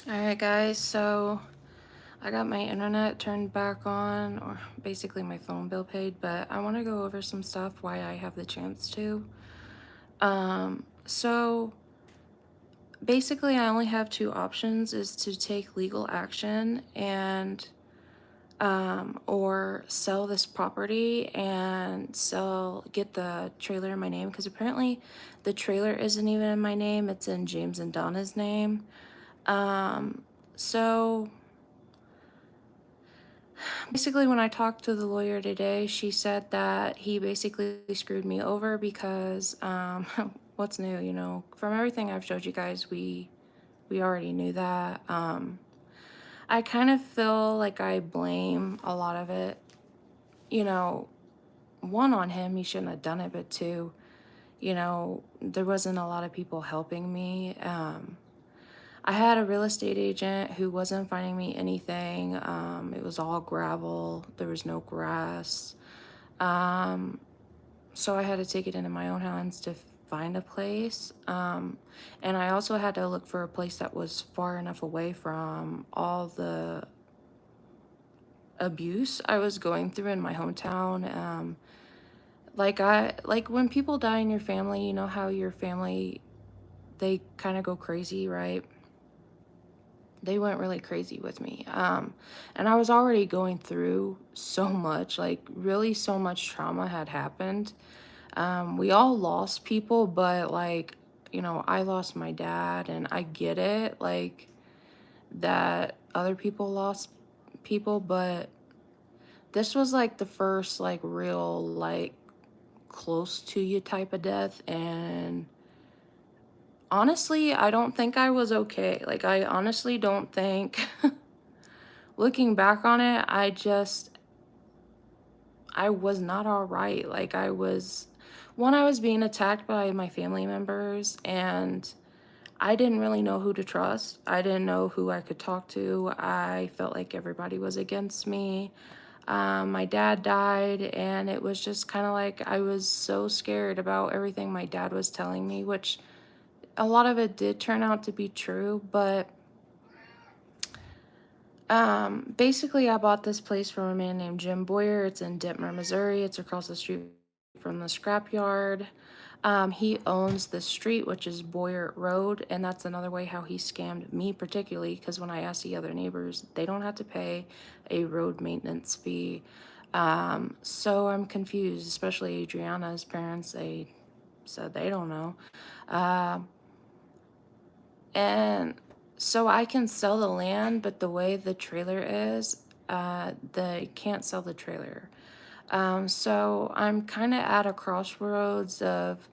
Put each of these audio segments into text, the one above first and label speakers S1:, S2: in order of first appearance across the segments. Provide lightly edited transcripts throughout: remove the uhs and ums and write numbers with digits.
S1: Alright guys, so I got my internet turned back on, or basically my phone bill paid, but I want to go over some stuff why I have the chance to. So basically I only have two options, is to take legal action and or sell this property and get the trailer in my name, because apparently the trailer isn't even in my name, it's in James and Donna's name. So basically, when I talked to the lawyer today, she said that he basically screwed me over because, what's new, from everything I've showed you guys, we already knew that. I kind of feel like I blame a lot of it, you know, one, on him, he shouldn't have done it, but two, there wasn't a lot of people helping me. I had a real estate agent who wasn't finding me anything. It was all gravel. There was no grass. So I had to take it into my own hands to find a place. And I also had to look for a place that was far enough away from all the abuse I was going through in my hometown. Like when people die in your family, you know how your family, they kind of go crazy, right? They went really crazy with me. And I was already going through so much, like really so much trauma had happened. We all lost people, but like, I lost my dad, and I get it, like, that other people lost people, but this was like the first, like, real, like, close to you type of death. And honestly, I don't think I was okay. Like, I honestly don't think, looking back on it, I was not all right. Like, I was being attacked by my family members, and I didn't really know who to trust. I didn't know who I could talk to. I felt like everybody was against me. My dad died, and it was just kind of like I was so scared about everything my dad was telling me, which a lot of it did turn out to be true. But basically, I bought this place from a man named Jim Boyer. It's in Dittmer, Missouri. It's across the street from the scrapyard. He owns the street, which is Boyer Road, and that's another way how he scammed me, particularly because when I asked the other neighbors, they don't have to pay a road maintenance fee. So I'm confused, especially Adriana's parents. They said they don't know. And so I can sell the land, but the way the trailer is, they can't sell the trailer. So I'm kind of at a crossroads of,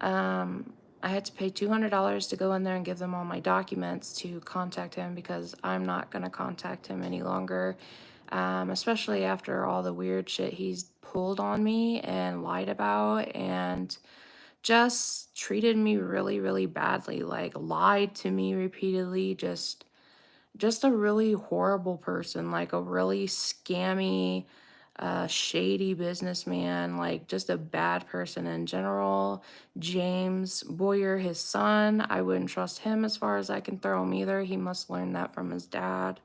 S1: I had to pay $200 to go in there and give them all my documents to contact him, because I'm not going to contact him any longer, especially after all the weird shit he's pulled on me and lied about, and just treated me really, really badly, like lied to me repeatedly, just a really horrible person, like a really scammy, shady businessman, like just a bad person in general. James Boyer, his son, I wouldn't trust him as far as I can throw him either. He must learn that from his dad.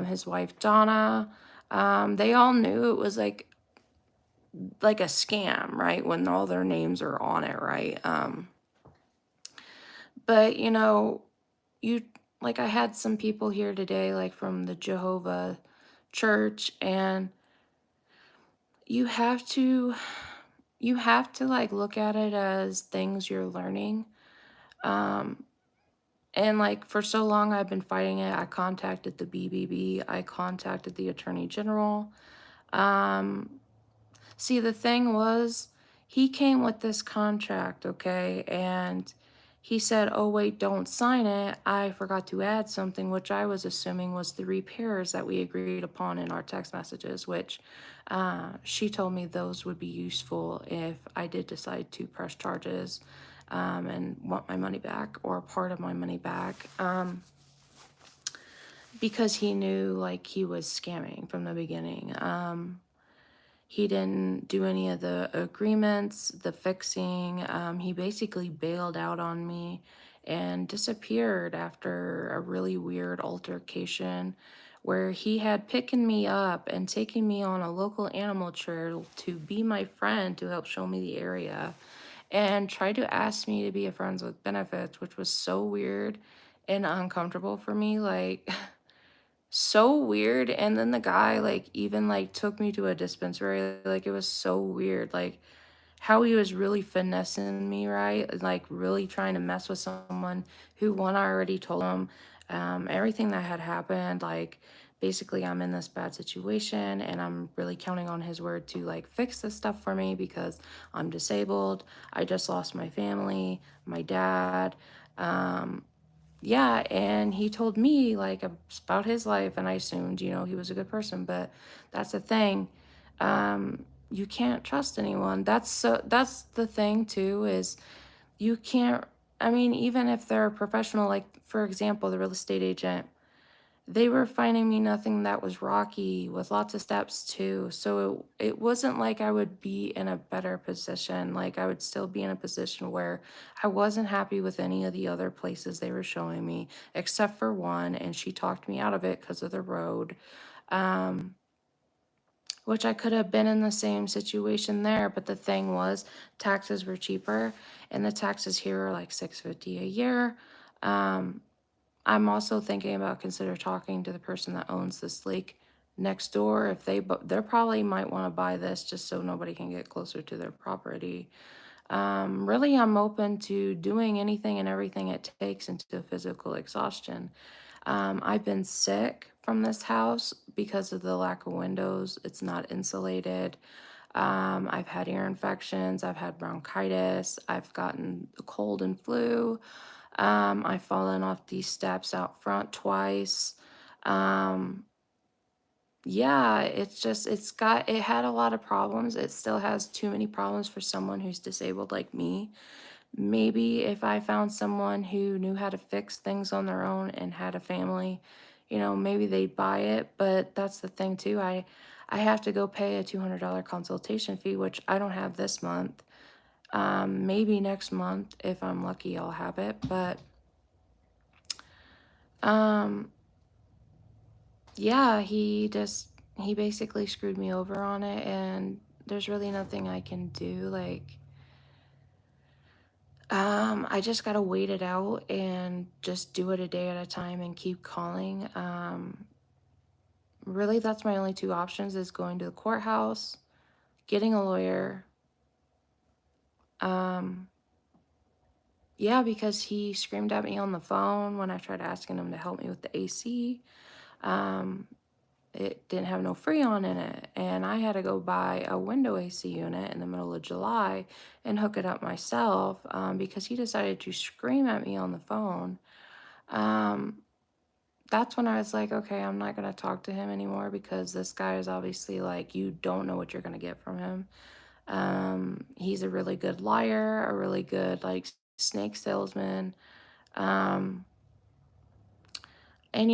S1: His wife Donna, they all knew it was like a scam, right? When all their names are on it, right? But you like, I had some people here today, like from the Jehovah Church, and you have to like look at it as things you're learning. And like for so long I've been fighting it. I contacted the BBB, I contacted the Attorney General. See, the thing was, he came with this contract, okay? And he said, oh, wait, don't sign it. I forgot to add something, which I was assuming was the repairs that we agreed upon in our text messages, which she told me those would be useful if I did decide to press charges and want my money back, or part of my money back. Because he knew, like, he was scamming from the beginning. He didn't do any of the agreements, the fixing. He basically bailed out on me and disappeared after a really weird altercation where he had picking me up and taking me on a local animal trail to be my friend to help show me the area and tried to ask me to be a friends with benefits, which was so weird and uncomfortable for me. Like, so weird. And then the guy like even like took me to a dispensary. Like it was so weird. Like how he was really finessing me, right? Like really trying to mess with someone who one I already told him everything that had happened. Like basically I'm in this bad situation and I'm really counting on his word to like fix this stuff for me because I'm disabled. I just lost my family, my dad. Um, yeah, and he told me like about his life, and I assumed, he was a good person, but that's the thing. You can't trust anyone. That's the thing too, is you can't, I mean, even if they're a professional, like for example, the real estate agent, they were finding me nothing that was rocky with lots of steps too. So it wasn't like I would be in a better position. Like I would still be in a position where I wasn't happy with any of the other places they were showing me, except for one, and she talked me out of it because of the road. Um, which I could have been in the same situation there, but the thing was taxes were cheaper and the taxes here are like $650 a year. Um, I'm also thinking about consider talking to the person that owns this lake next door. If they probably might want to buy this just so nobody can get closer to their property. Really, I'm open to doing anything and everything it takes into physical exhaustion. I've been sick from this house because of the lack of windows. It's not insulated. I've had ear infections. I've had bronchitis. I've gotten a cold and flu. I've fallen off these steps out front twice. Um, yeah, it had a lot of problems. It still has too many problems for someone who's disabled like me. Maybe if I found someone who knew how to fix things on their own and had a family, maybe they'd buy it. But that's the thing too. I have to go pay a $200 consultation fee, which I don't have this month. Maybe next month, if I'm lucky, I'll have it. But um, yeah, he basically screwed me over on it, and there's really nothing I can do. Like, I just gotta wait it out and just do it a day at a time and keep calling. Really, that's my only two options is going to the courthouse, getting a lawyer. Um, yeah, because he screamed at me on the phone when I tried asking him to help me with the AC. Um, it didn't have no Freon in it, and I had to go buy a window AC unit in the middle of July and hook it up myself because he decided to scream at me on the phone. Um, that's when I was like, okay, I'm not going to talk to him anymore because this guy is obviously like, you don't know what you're going to get from him. He's a really good liar, a really good like snake salesman. Um, and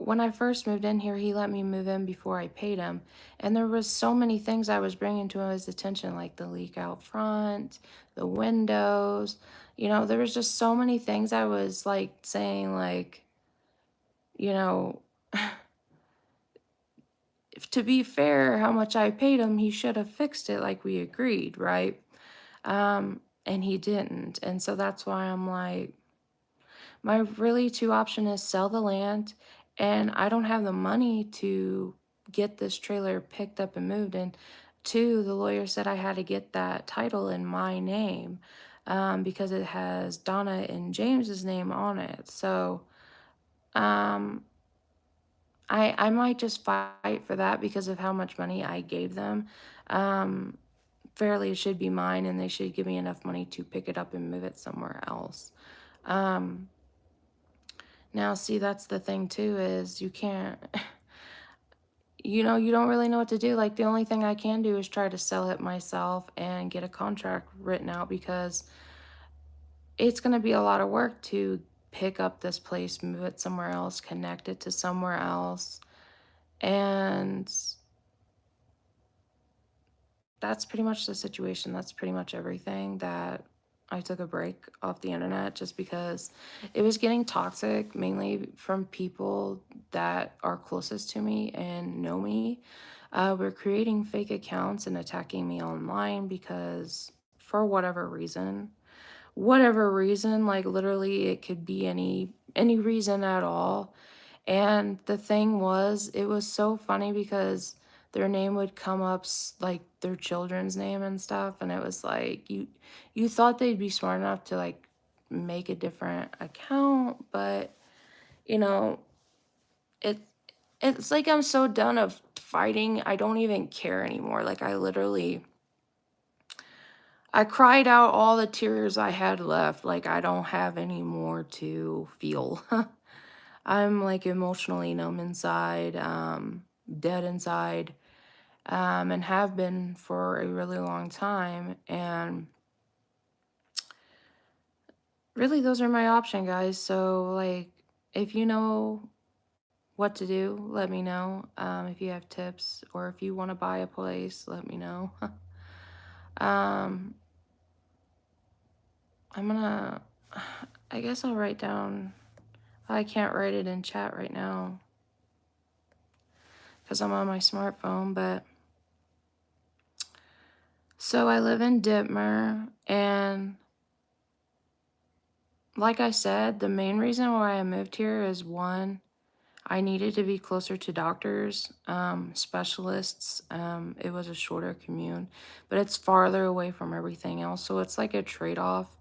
S1: when I first moved in here, he let me move in before I paid him. And there was so many things I was bringing to his attention, like the leak out front, the windows. There was just so many things I was like saying, like, you know, to be fair, how much I paid him, he should have fixed it like we agreed, right? And he didn't. And so that's why I'm like, my really two option is sell the land, and I don't have the money to get this trailer picked up and moved. And two, the lawyer said I had to get that title in my name because it has Donna and James's name on it. So um, I might just fight for that because of how much money I gave them. Um, Fairly, it should be mine, and they should give me enough money to pick it up and move it somewhere else. Um, Now, see, that's the thing too, is you can't, you don't really know what to do. Like, the only thing I can do is try to sell it myself and get a contract written out because it's going to be a lot of work to pick up this place, move it somewhere else, connect it to somewhere else. And that's pretty much the situation. That's pretty much everything that I took a break off the internet just because it was getting toxic, mainly from people that are closest to me and know me. Were creating fake accounts and attacking me online because for whatever reason, like literally it could be any reason at all. And the thing was, it was so funny because their name would come up like their children's name and stuff, and it was like you thought they'd be smart enough to like make a different account, but you know, it it's like I'm so done of fighting. I don't even care anymore. Like I cried out all the tears I had left. Like I don't have any more to feel. I'm like emotionally numb inside, dead inside, and have been for a really long time. And really, those are my option, guys. So, like, if you know what to do, let me know. If you have tips or if you want to buy a place, let me know. um, I'm gonna, I guess I'll write down, I can't write it in chat right now because I'm on my smartphone, but so I live in Ditmer, and like I said, the main reason why I moved here is one, I needed to be closer to doctors, specialists. It was a shorter commute, but it's farther away from everything else. So it's like a trade-off.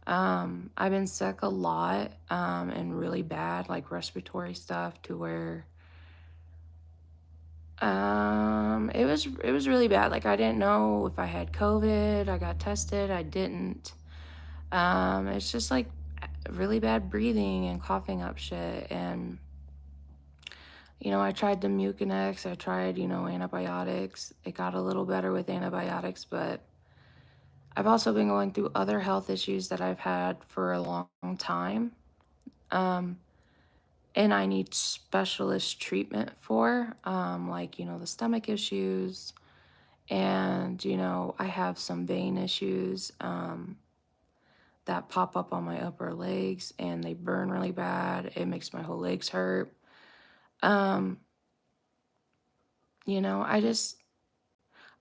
S1: I've been sick a lot, and really bad, like respiratory stuff to where it was really bad. Like I didn't know if I had COVID. I got tested. I didn't. It's just like really bad breathing and coughing up shit. And, I tried the Mucinex, I tried, antibiotics. It got a little better with antibiotics, but I've also been going through other health issues that I've had for a long time. Um, and I need specialist treatment for, like, the stomach issues. And, I have some vein issues. That pop up on my upper legs and they burn really bad. It makes my whole legs hurt. Um, I just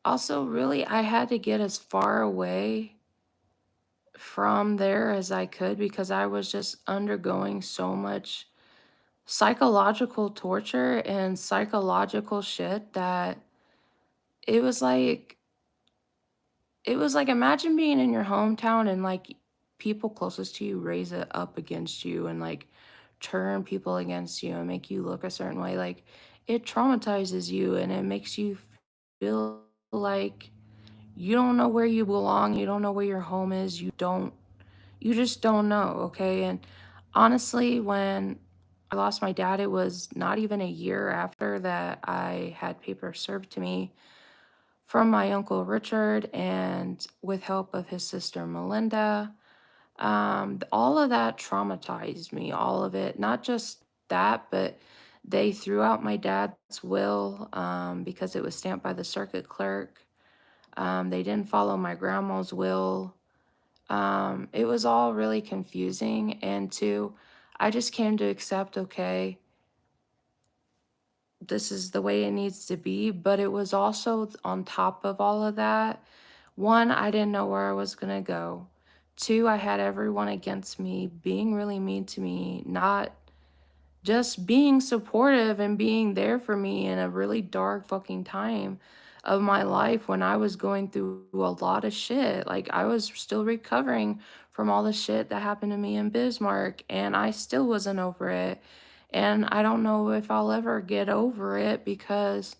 S1: also really I had to get as far away from there as I could because I was just undergoing so much psychological torture and psychological shit that it was like imagine being in your hometown and like people closest to you raise it up against you and like turn people against you and make you look a certain way. Like it traumatizes you and it makes you feel like you don't know where you belong, you don't know where your home is, you just don't know, okay? And honestly, when I lost my dad, it was not even a year after that I had papers served to me from my uncle Richard and with help of his sister Melinda. All of that traumatized me, all of it. Not just that, but they threw out my dad's will because it was stamped by the circuit clerk. They didn't follow my grandma's will. It was all really confusing. And two, I just came to accept, okay, this is the way it needs to be. But it was also on top of all of that. One, I didn't know where I was going to go. Two, I had everyone against me, being really mean to me, not just being supportive and being there for me in a really dark fucking time of my life when I was going through a lot of shit. Like I was still recovering from all the shit that happened to me in Bismarck and I still wasn't over it. And I don't know if I'll ever get over it because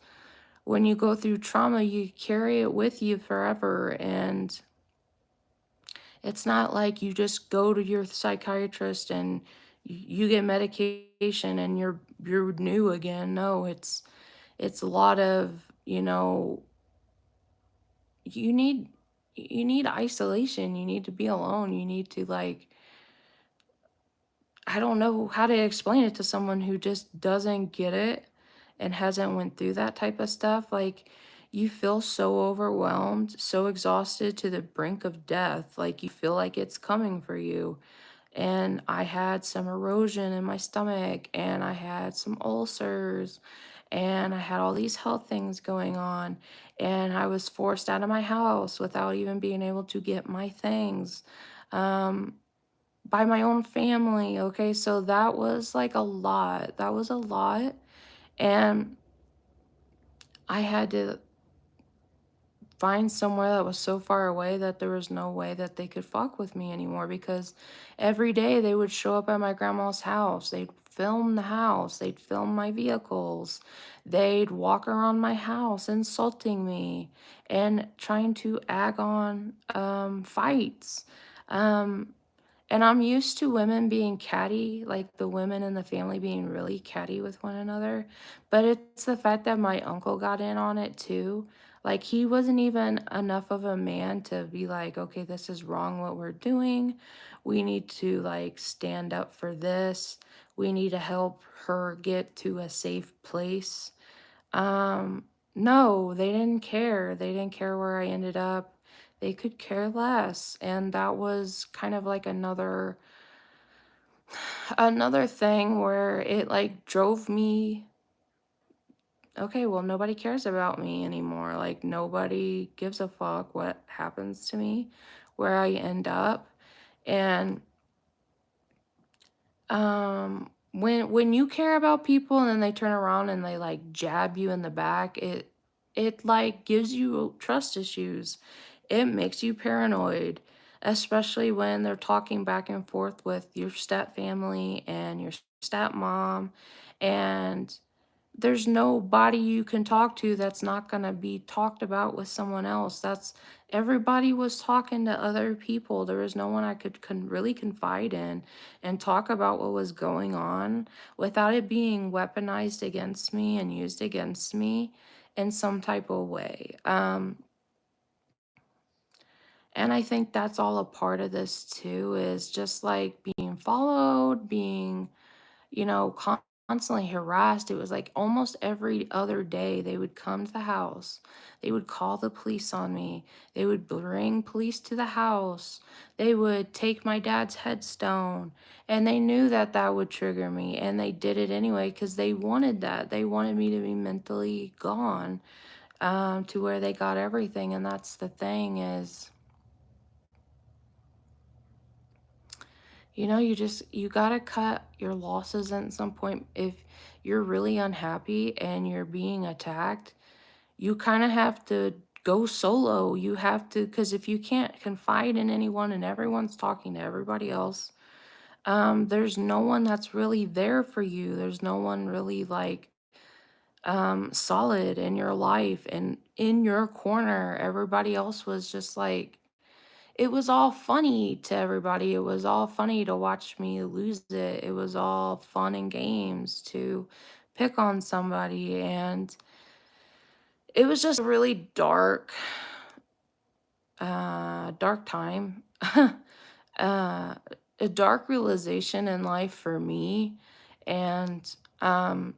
S1: when you go through trauma, you carry it with you forever. And it's not like you just go to your psychiatrist and you get medication and you're new again. No, it's a lot of, you need you need isolation. You need to be alone. You need to like I don't know how to explain it to someone who just doesn't get it and hasn't went through that type of stuff. Like you feel so overwhelmed, so exhausted to the brink of death, like you feel like it's coming for you. And I had some erosion in my stomach, and I had some ulcers, and I had all these health things going on, and I was forced out of my house without even being able to get my things um, by my own family. Okay, so that was like a lot. That was a lot. And I had to find somewhere that was so far away that there was no way that they could fuck with me anymore, because every day they would show up at my grandma's house. They'd film the house, they'd film my vehicles, they'd walk around my house insulting me and trying to ag on fights. Um, and I'm used to women being catty, like the women in the family being really catty with one another. But it's the fact that my uncle got in on it too. Like, he wasn't even enough of a man to be like, okay, this is wrong what we're doing. We need to like stand up for this. We need to help her get to a safe place. Um, no, they didn't care. They didn't care where I ended up. They could care less. And that was kind of like another thing where it like drove me, okay, well, nobody cares about me anymore. Like, nobody gives a fuck what happens to me, where I end up. And when you care about people and then they turn around and they like jab you in the back, it like gives you trust issues. It makes you paranoid, especially when they're talking back and forth with your step family and your stepmom, and there's nobody you can talk to that's not going to be talked about with someone else. That's Everybody was talking to other people. There was no one I could really confide in and talk about what was going on without it being weaponized against me and used against me in some type of way. And I think that's all a part of this too, is just like being followed, being constantly harassed. It was like almost every other day they would come to the house. They would call the police on me. They would bring police to the house. They would take my dad's headstone. And they knew that that would trigger me. And they did it anyway because they wanted that. They wanted me to be mentally gone, to where they got everything. And that's the thing is, you gotta cut your losses at some point. If you're really unhappy and you're being attacked, you kind of have to go solo. You have to, because if you can't confide in anyone and everyone's talking to everybody else, there's no one that's really there for you. There's no one really like solid in your life and in your corner. Everybody else was just like, it was all funny to everybody. It was all funny to watch me lose it. It was all fun and games to pick on somebody. And it was just a really dark time. uh, a dark realization in life for me. And I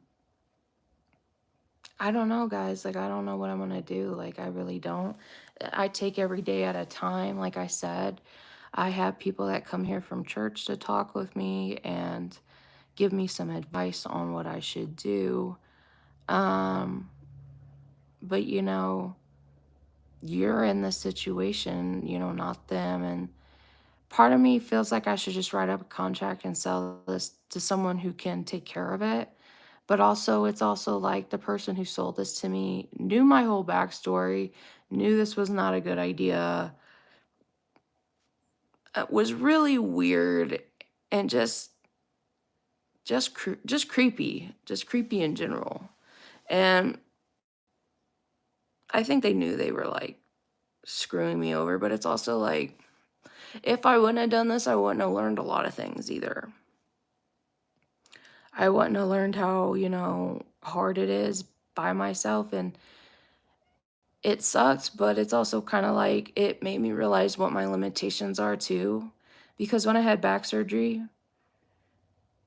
S1: don't know, guys. Like, I don't know what I'm gonna do. Like, I really don't. I take every day at a time. Like I said, I have people that come here from church to talk with me and give me some advice on what I should do. Um, but you're in this situation, not them. And part of me feels like I should just write up a contract and sell this to someone who can take care of it. But also, it's also like the person who sold this to me knew my whole backstory, knew this was not a good idea, was really weird, and just creepy in general. And I think they knew they were like screwing me over, but it's also like, if I wouldn't have done this, I wouldn't have learned a lot of things either. I wouldn't have learned how, hard it is by myself. And it sucks, but it's also kind of like it made me realize what my limitations are too. Because when I had back surgery,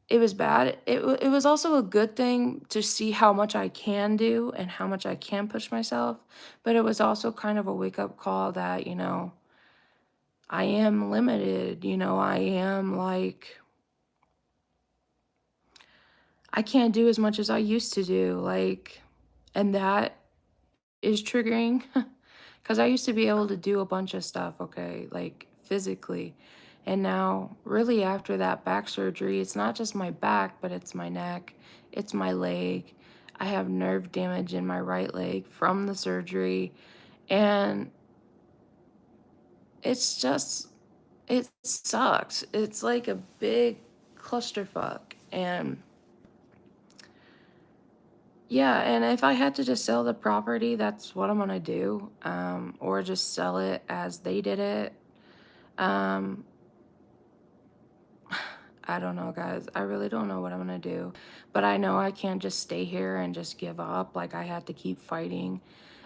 S1: It was bad. It was also a good thing to see how much I can do and how much I can push myself, but it was also kind of a wake-up call that, I am limited, I am like I can't do as much as I used to do, like, and that is triggering because I used to be able to do a bunch of stuff, okay, like physically. And now, really, after that back surgery, it's not just my back, but it's my neck, it's my leg. I have nerve damage in my right leg from the surgery. And it's just, it sucks. It's like a big clusterfuck. And yeah, and if I had to just sell the property, that's what I'm gonna do, or just sell it as they did it. Um, I don't know, guys. I really don't know what I'm gonna do, but I know I can't just stay here and just give up. Like I had to keep fighting.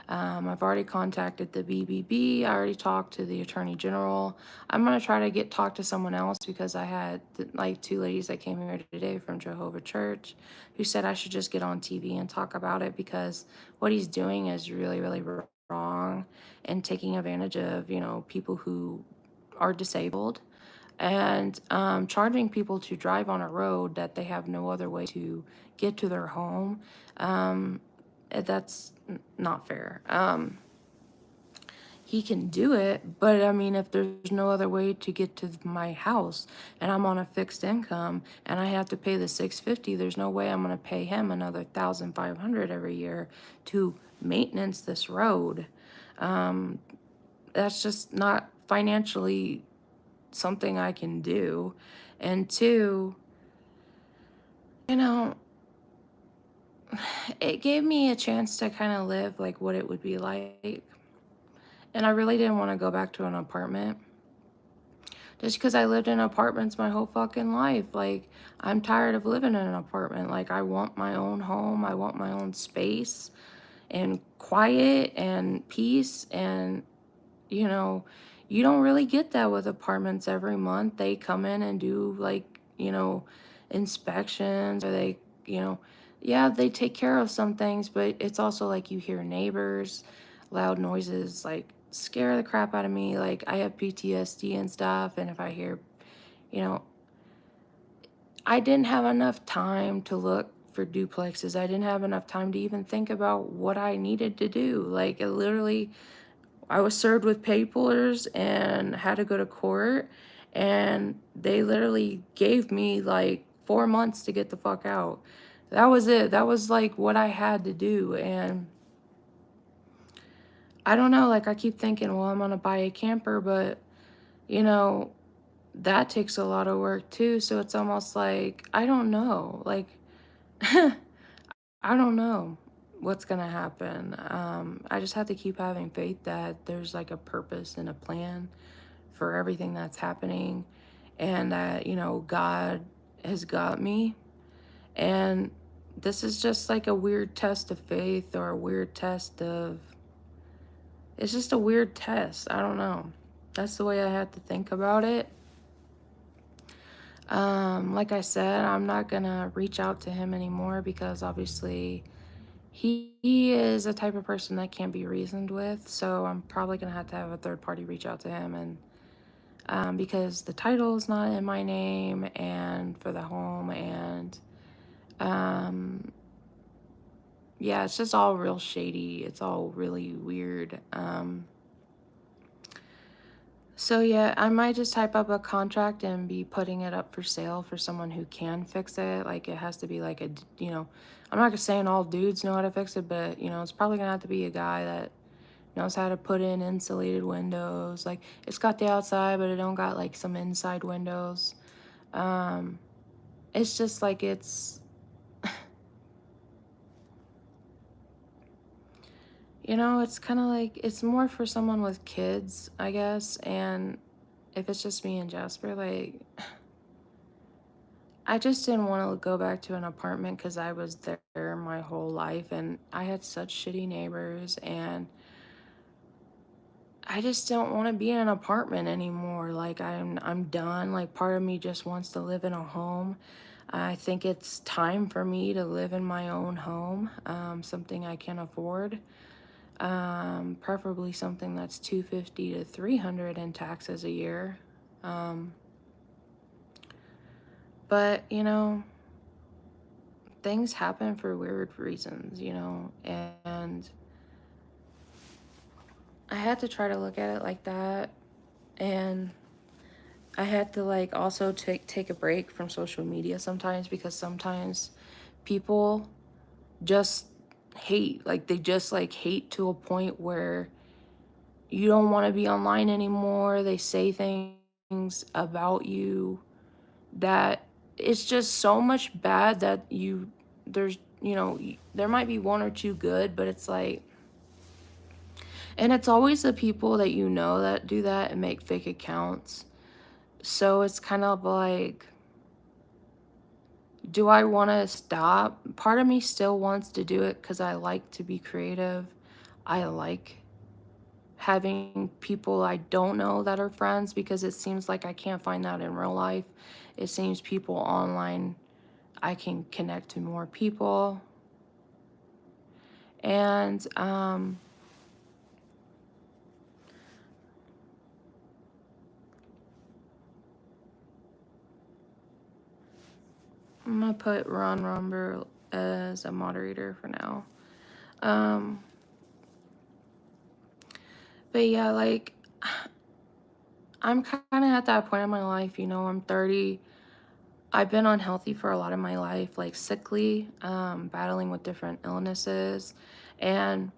S1: I've already contacted the BBB. I already talked to the Attorney General. I'm gonna try to talk to someone else because I had like two ladies that came here today from Jehovah Church who said I should just get on TV and talk about it because what he's doing is really, really wrong and taking advantage of, people who are disabled and charging people to drive on a road that they have no other way to get to their home. That's not fair. He can do it, but I mean, if there's no other way to get to my house and I'm on a fixed income and I have to pay the 650, there's no way I'm going to pay him another 1,500 every year to maintenance this road. That's just not financially something I can do. And two, you know, it gave me a chance to kind of live like what it would be like. And I really didn't want to go back to an apartment just because I lived in apartments my whole fucking life. Like, I'm tired of living in an apartment. Like, I want my own home, I want my own space and quiet and peace. And you know, you don't really get that with apartments every month. They come in and do like, inspections or yeah, they take care of some things, but it's also like you hear neighbors, loud noises like scare the crap out of me. Like I have PTSD and stuff. And if I hear, you know, I didn't have enough time to look for duplexes. I didn't have enough time to even think about what I needed to do. Like it literally I was served with papers and had to go to court, and they literally gave me like 4 months to get the fuck out. That was it. That was like what I had to do. And I don't know, like I keep thinking, well, I'm gonna buy a camper, but you know, that takes a lot of work too. So it's almost like, I don't know. Like, I don't know what's gonna happen. I just have to keep having faith that there's like a purpose and a plan for everything that's happening, and that, God has got me. And this is just like a weird test of faith or a weird test of, it's just a weird test. I don't know. That's the way I had to think about it. Like I said, I'm not gonna reach out to him anymore because obviously he is a type of person that can't be reasoned with. So I'm probably gonna have a third party reach out to him and because the title is not in my name and for the home. And um, yeah, it's just all real shady. It's all really weird. So yeah, I might just type up a contract and be putting it up for sale for someone who can fix it. Like it has to be like I'm not saying all dudes know how to fix it, but it's probably gonna have to be a guy that knows how to put in insulated windows. Like it's got the outside, but it don't got like some inside windows. Um, it's just like it's kind of like it's more for someone with kids, I guess. And if it's just me and Jasper, like I just didn't want to go back to an apartment because I was there my whole life and I had such shitty neighbors, and I just don't want to be in an apartment anymore. Like I'm done. Like part of me just wants to live in a home. I think it's time for me to live in my own home, something I can afford, preferably something that's 250 to 300 in taxes a year. Um, but things happen for weird reasons, and I had to try to look at it like that, and I had to like also take a break from social media sometimes, because sometimes people just hate, like they just like hate to a point where you don't want to be online anymore. They say things about you that it's just so much bad that there's, there might be one or two good, but it's like, and it's always the people that that do that and make fake accounts. So it's kind of like, do I want to stop? Part of me still wants to do it because I like to be creative. I like having people I don't know that are friends, because it seems like I can't find that in real life. It seems people online, I can connect to more people. And I'm gonna put Ron Rumber as a moderator for now. Um, but yeah, like I'm kind of at that point in my life, I'm 30. I've been unhealthy for a lot of my life, like sickly, battling with different illnesses. And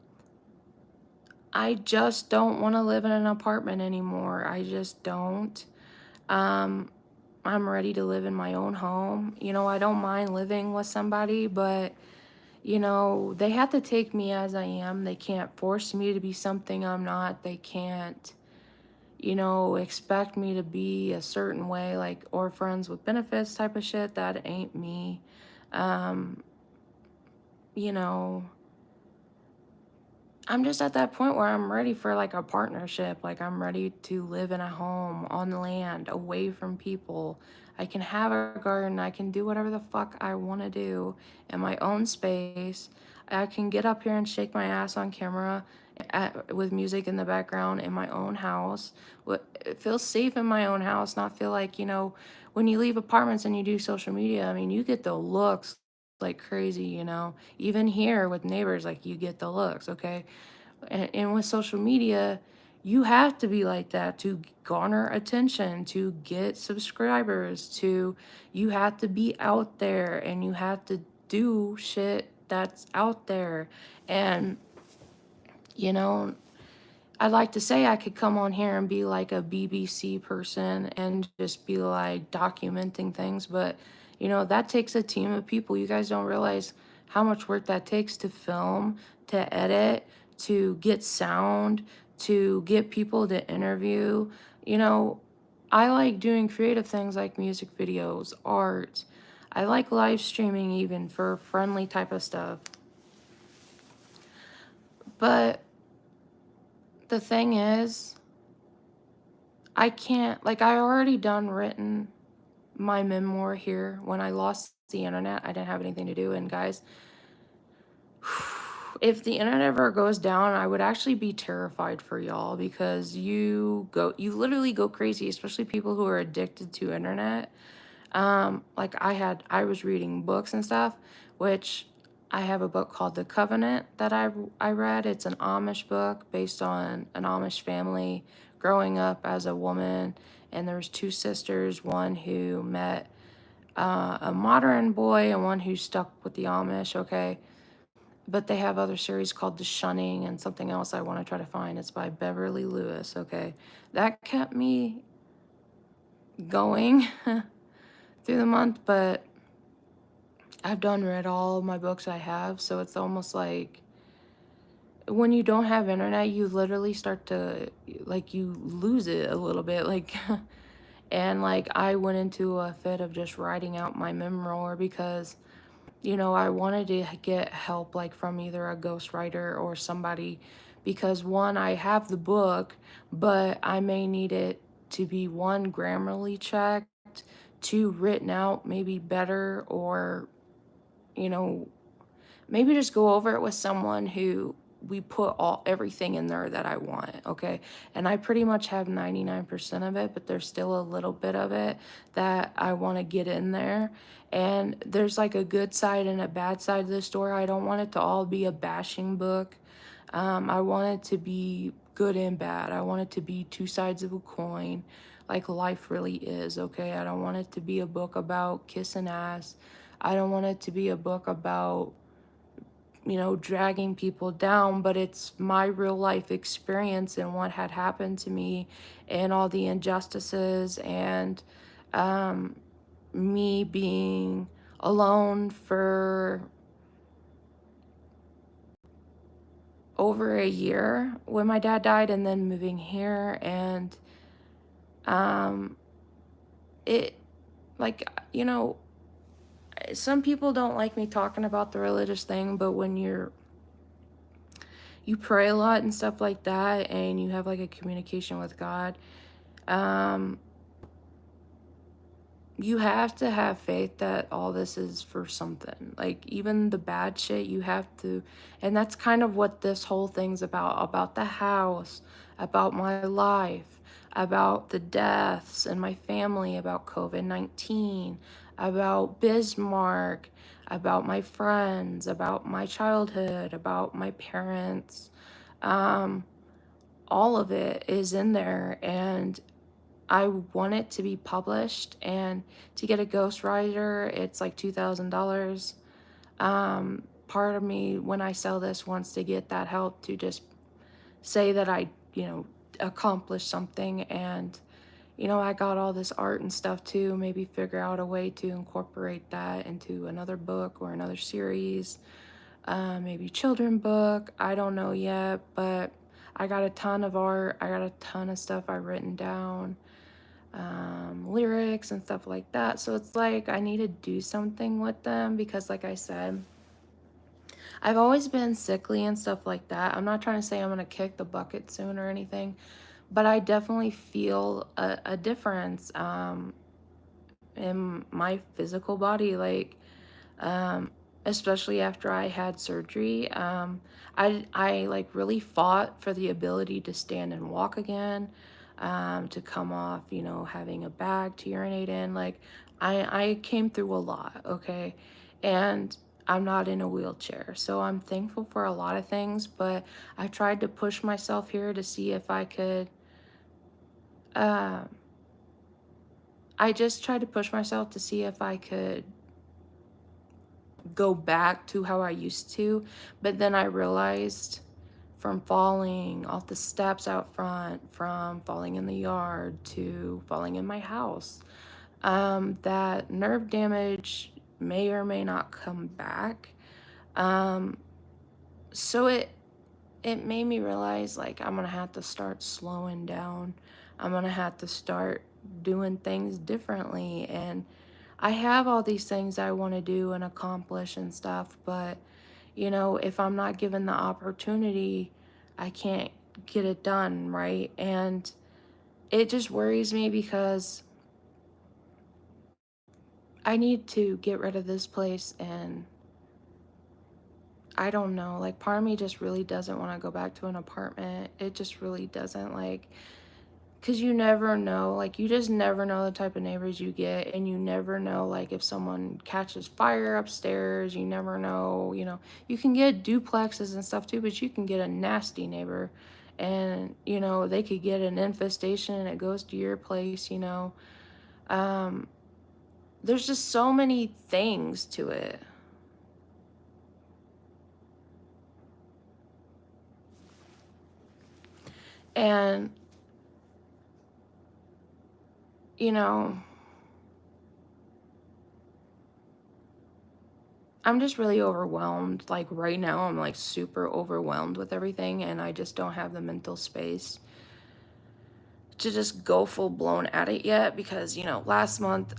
S1: I just don't want to live in an apartment anymore. I just don't. Um, I'm ready to live in my own home. I don't mind living with somebody, but, they have to take me as I am. They can't force me to be something I'm not. They can't, expect me to be a certain way, like, or friends with benefits type of shit. That ain't me. Um, you know, I'm just at that point where I'm ready for like a partnership. Like, I'm ready to live in a home on land away from people. I can have a garden. I can do whatever the fuck I want to do in my own space. I can get up here and shake my ass on camera with music in the background in my own house. Feel safe in my own house, not feel like, when you leave apartments and you do social media, I mean, you get the looks like crazy, even here with neighbors, like you get the looks, okay? And with social media, you have to be like that to garner attention, to get subscribers, you have to be out there and you have to do shit that's out there. And, you know, I'd like to say I could come on here and be like a BBC person and just be like documenting things, but that takes a team of people. You guys don't realize how much work that takes to film, to edit, to get sound, to get people to interview. You know, I like doing creative things like music videos, art. I like live streaming even for friendly type of stuff. But the thing is, I can't, like, I already done written my memoir here. When I lost the internet, I didn't have anything to do. And guys, if the internet ever goes down, I would actually be terrified for y'all, because you literally go crazy, especially people who are addicted to internet. Like I was reading books and stuff, which I have a book called The Covenant that I read. It's an Amish book based on an Amish family growing up as a woman, and there's two sisters, one who met a modern boy and one who stuck with the Amish, okay? But they have other series called The Shunning and something else I want to try to find. It's by Beverly Lewis, okay? That kept me going through the month, but I've done read all my books I have, so it's almost like when you don't have internet, you literally start to, like, you lose it a little bit, like, and like I went into a fit of just writing out my memoir because, I wanted to get help, like, from either a ghostwriter or somebody, because one, I have the book, but I may need it to be one, grammarly checked, too written out, maybe better, or, you know, maybe just go over it with someone who we put everything in there that I want, okay? And I pretty much have 99% of it, but there's still a little bit of it that I want to get in there. And there's like a good side and a bad side of the story. I don't want it to all be a bashing book. I want it to be good and bad. I want it to be two sides of a coin, like life really is, okay? I don't want it to be a book about kissing ass. I don't want it to be a book about, dragging people down, but it's my real life experience and what had happened to me and all the injustices and um, me being alone for over a year when my dad died and then moving here. And um, it, like, some people don't like me talking about the religious thing, but when you pray a lot and stuff like that and you have like a communication with God, um you have to have faith that all this is for something. Like even the bad shit you have to, and that's kind of what this whole thing's about the house, about my life, about the deaths in my family, about COVID-19, about Bismarck, about my friends, about my childhood, about my parents. um all of it is in there, and I want it to be published. And to get a ghostwriter, it's like $2,000. Part of me, when I sell this, wants to get that help to just say that I, accomplished something. And, I got all this art and stuff too. Maybe figure out a way to incorporate that into another book or another series, maybe children book. I don't know yet, but I got a ton of art. I got a ton of stuff I've written down, lyrics and stuff like that. So it's like I need to do something with them because, like I said, I've always been sickly and stuff like that. I'm not trying to say I'm going to kick the bucket soon or anything, but I definitely feel a difference in my physical body. Like, um, especially after I had surgery. I like really fought for the ability to stand and walk again, to come off, having a bag to urinate in. Like, I came through a lot, okay? And I'm not in a wheelchair. So I'm thankful for a lot of things, but I tried to push myself here to see if I could, uh, I just tried to push myself to see if I could go back to how I used to. But then I realized from falling off the steps out front, from falling in the yard to falling in my house, that nerve damage may or may not come back. Um, so it made me realize like I'm gonna have to start slowing down. I'm gonna have to start doing things differently. And I have all these things I want to do and accomplish and stuff, but if I'm not given the opportunity, I can't get it done, right? And it just worries me because I need to get rid of this place. And I don't know, like part of me just really doesn't want to go back to an apartment. It just really doesn't, like, because you never know, like you just never know the type of neighbors you get. And you never know, like if someone catches fire upstairs, you never know. You can get duplexes and stuff too, but you can get a nasty neighbor, and they could get an infestation and it goes to your place. um there's just so many things to it. And you know I'm just really overwhelmed. Like right now, I'm like super overwhelmed with everything, and I just don't have the mental space to just go full blown at it yet. Because, last month,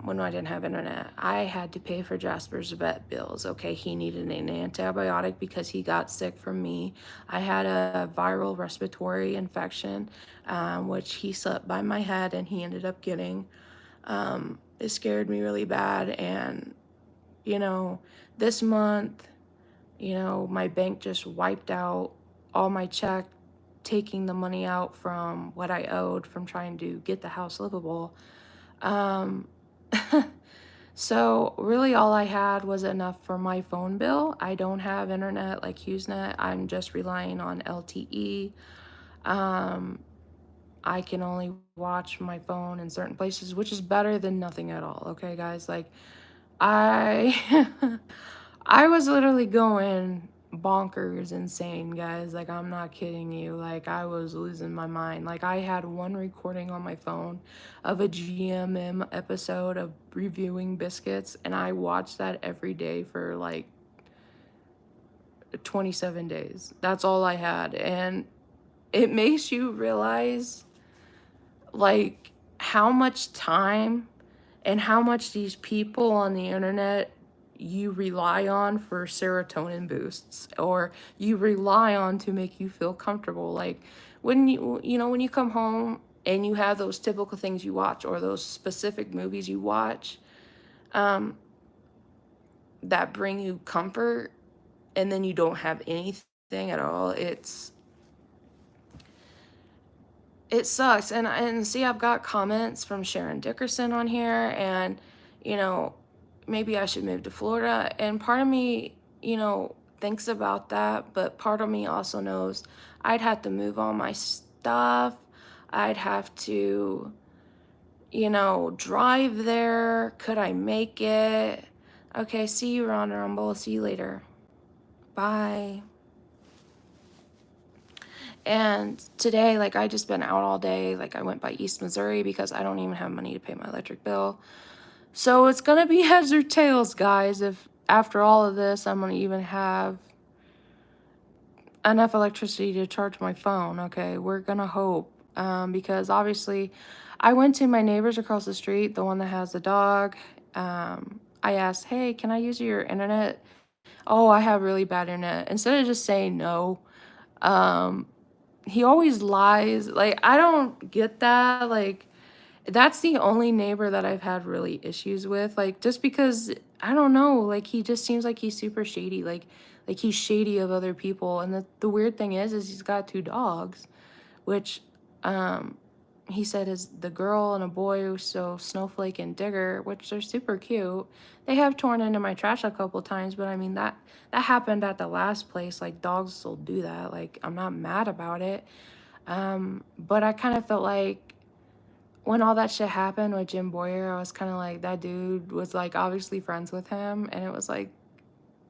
S1: when I didn't have internet, I had to pay for Jasper's vet bills. Okay, he needed an antibiotic because he got sick from me. I had a viral respiratory infection, which he slept by my head and he ended up getting. it scared me really bad. And, you know, this month, my bank just wiped out all my check, taking the money out from what I owed from trying to get the house livable. Um, so really all I had was enough for my phone bill. I don't have internet like HughesNet. I'm just relying on LTE. Um, I can only watch my phone in certain places, which is better than nothing at all. Okay, guys, like I I was literally going bonkers insane, guys. Like, I'm not kidding you. Like, I was losing my mind. Like, I had one recording on my phone of a GMM episode of reviewing biscuits, and I watched that every day for like 27 days. That's all I had. And it makes you realize, like, how much time and how much these people on the internet you rely on for serotonin boosts, or you rely on to make you feel comfortable. Like, when you come home and you have those typical things you watch, or those specific movies you watch, um, that bring you comfort, and then you don't have anything at all, it sucks. And see, I've got comments from Sharon Dickerson on here, and you know, maybe I should move to Florida. And part of me, thinks about that, but part of me also knows I'd have to move all my stuff. I'd have to, drive there. Could I make it? Okay, see you around Rumble. See you later. Bye. And today, like, I just been out all day. Like, I went by East Missouri because I don't even have money to pay my electric bill. So it's gonna be heads or tails, guys. If after all of this, I'm gonna even have enough electricity to charge my phone. Okay, we're gonna hope. Because obviously, I went to my neighbors across the street, the one that has the dog. I asked, hey, can I use your internet? Oh, I have really bad internet. Instead of just saying no, um, he always lies. Like, I don't get that. Like, that's the only neighbor that I've had really issues with. Like, just because I don't know, like, he just seems like he's super shady. Like he's shady of other people. And the weird thing is he's got two dogs, which um he said is the girl and a boy, so Snowflake and Digger, which are super cute. They have torn into my trash a couple times, but I mean that happened at the last place. Like, dogs will do that. Like, I'm not mad about it. But I kind of felt like when all that shit happened with Jim Boyer, I was kind of like, that dude was like obviously friends with him, and it was like,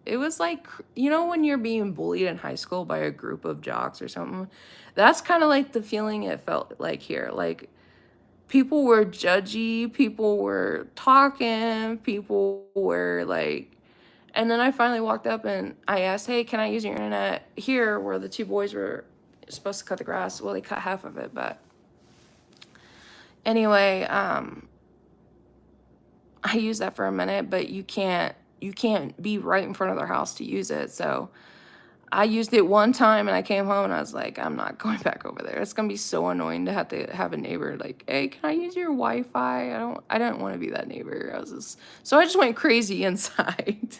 S1: when you're being bullied in high school by a group of jocks or something. That's kind of like the feeling it felt like here. Like, people were judgy, people were talking, people were like, and then I finally walked up and I asked, hey, can I use your internet here, where the two boys were supposed to cut the grass? Well, they cut half of it, but anyway, I used that for a minute, but you can't be right in front of their house to use it. So I used it one time and I came home and I was like, I'm not going back over there. It's gonna be so annoying to have a neighbor like, hey, can I use your Wi-Fi? I don't want to be that neighbor. So I just went crazy inside.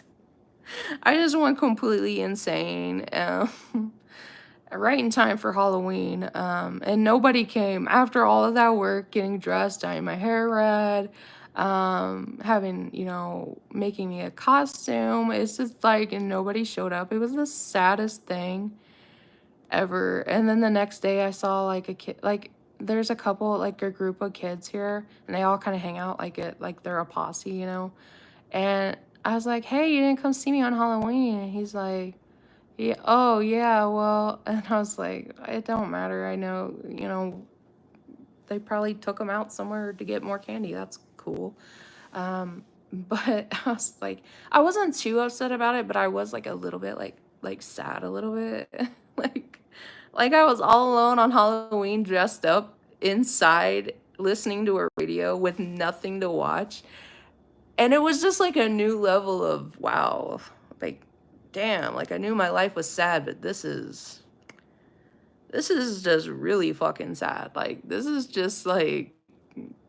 S1: I just went completely insane. Right in time for Halloween. And nobody came after all of that work, getting dressed, dyeing my hair red, having, making me a costume. It's just like, and nobody showed up. It was the saddest thing ever. And then the next day I saw like a kid, like there's a couple, like a group of kids here, and they all kind of hang out like they're a posse. And I was like, hey, you didn't come see me on Halloween. And he's like, yeah, oh yeah, well, and I was like, it don't matter. I know, they probably took him out somewhere to get more candy. That's cool. But I was like, I wasn't too upset about it, but I was like a little bit like sad a little bit. like like I was all alone on Halloween dressed up inside listening to a radio with nothing to watch. And it was just like a new level of wow. Like, damn, like I knew my life was sad, but this is just really fucking sad. Like, this is just like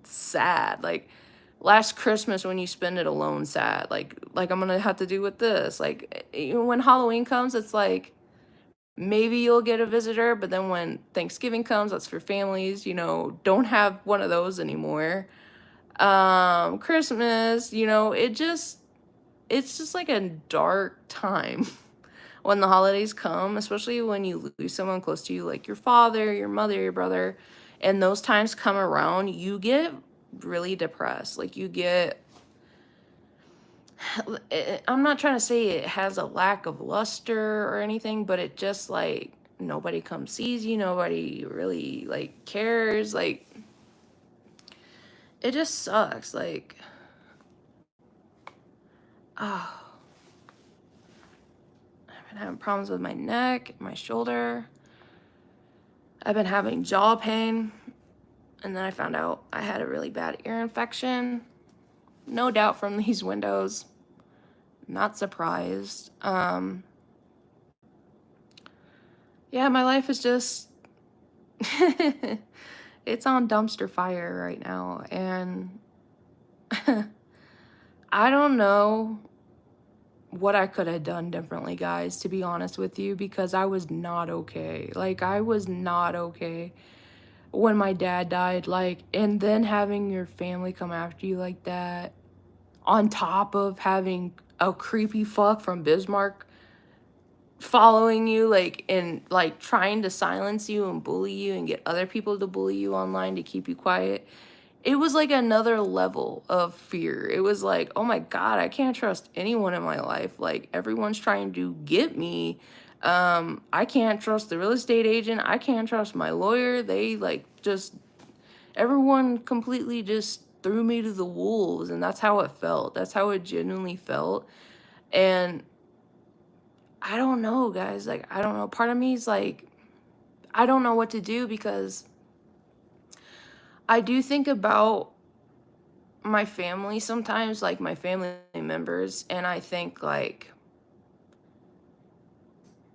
S1: sad. Like, last Christmas when you spend it alone sad, like I'm gonna have to do with this. Like when Halloween comes, it's like maybe you'll get a visitor, but then when Thanksgiving comes, that's for families, don't have one of those anymore. Christmas, it's just like a dark time when the holidays come, especially when you lose someone close to you, like your father, your mother, your brother, and those times come around, you get really depressed. Like you get, I'm not trying to say it has a lack of luster or anything, but it just like nobody comes sees you, nobody really like cares. Like it just sucks. Like, oh, I've been having problems with my neck, my shoulder. I've been having jaw pain. And then I found out I had a really bad ear infection. No doubt from these windows. Not surprised. Yeah, my life is just it's on dumpster fire right now, and I don't know what I could have done differently, guys, to be honest with you, because I was not okay. Like I was not okay when my dad died, like, and then having your family come after you like that, on top of having a creepy fuck from Bismarck following you, like, and like trying to silence you and bully you and get other people to bully you online to keep you quiet. It was like another level of fear. It was like, oh my God, I can't trust anyone in my life. Like everyone's trying to get me. I can't trust the real estate agent. I can't trust my lawyer. They like just everyone completely just threw me to the wolves, and that's how it felt. That's how it genuinely felt. And I don't know, guys. Like, I don't know. Part of me is like, I don't know what to do because I do think about my family sometimes, like my family members, and I think like,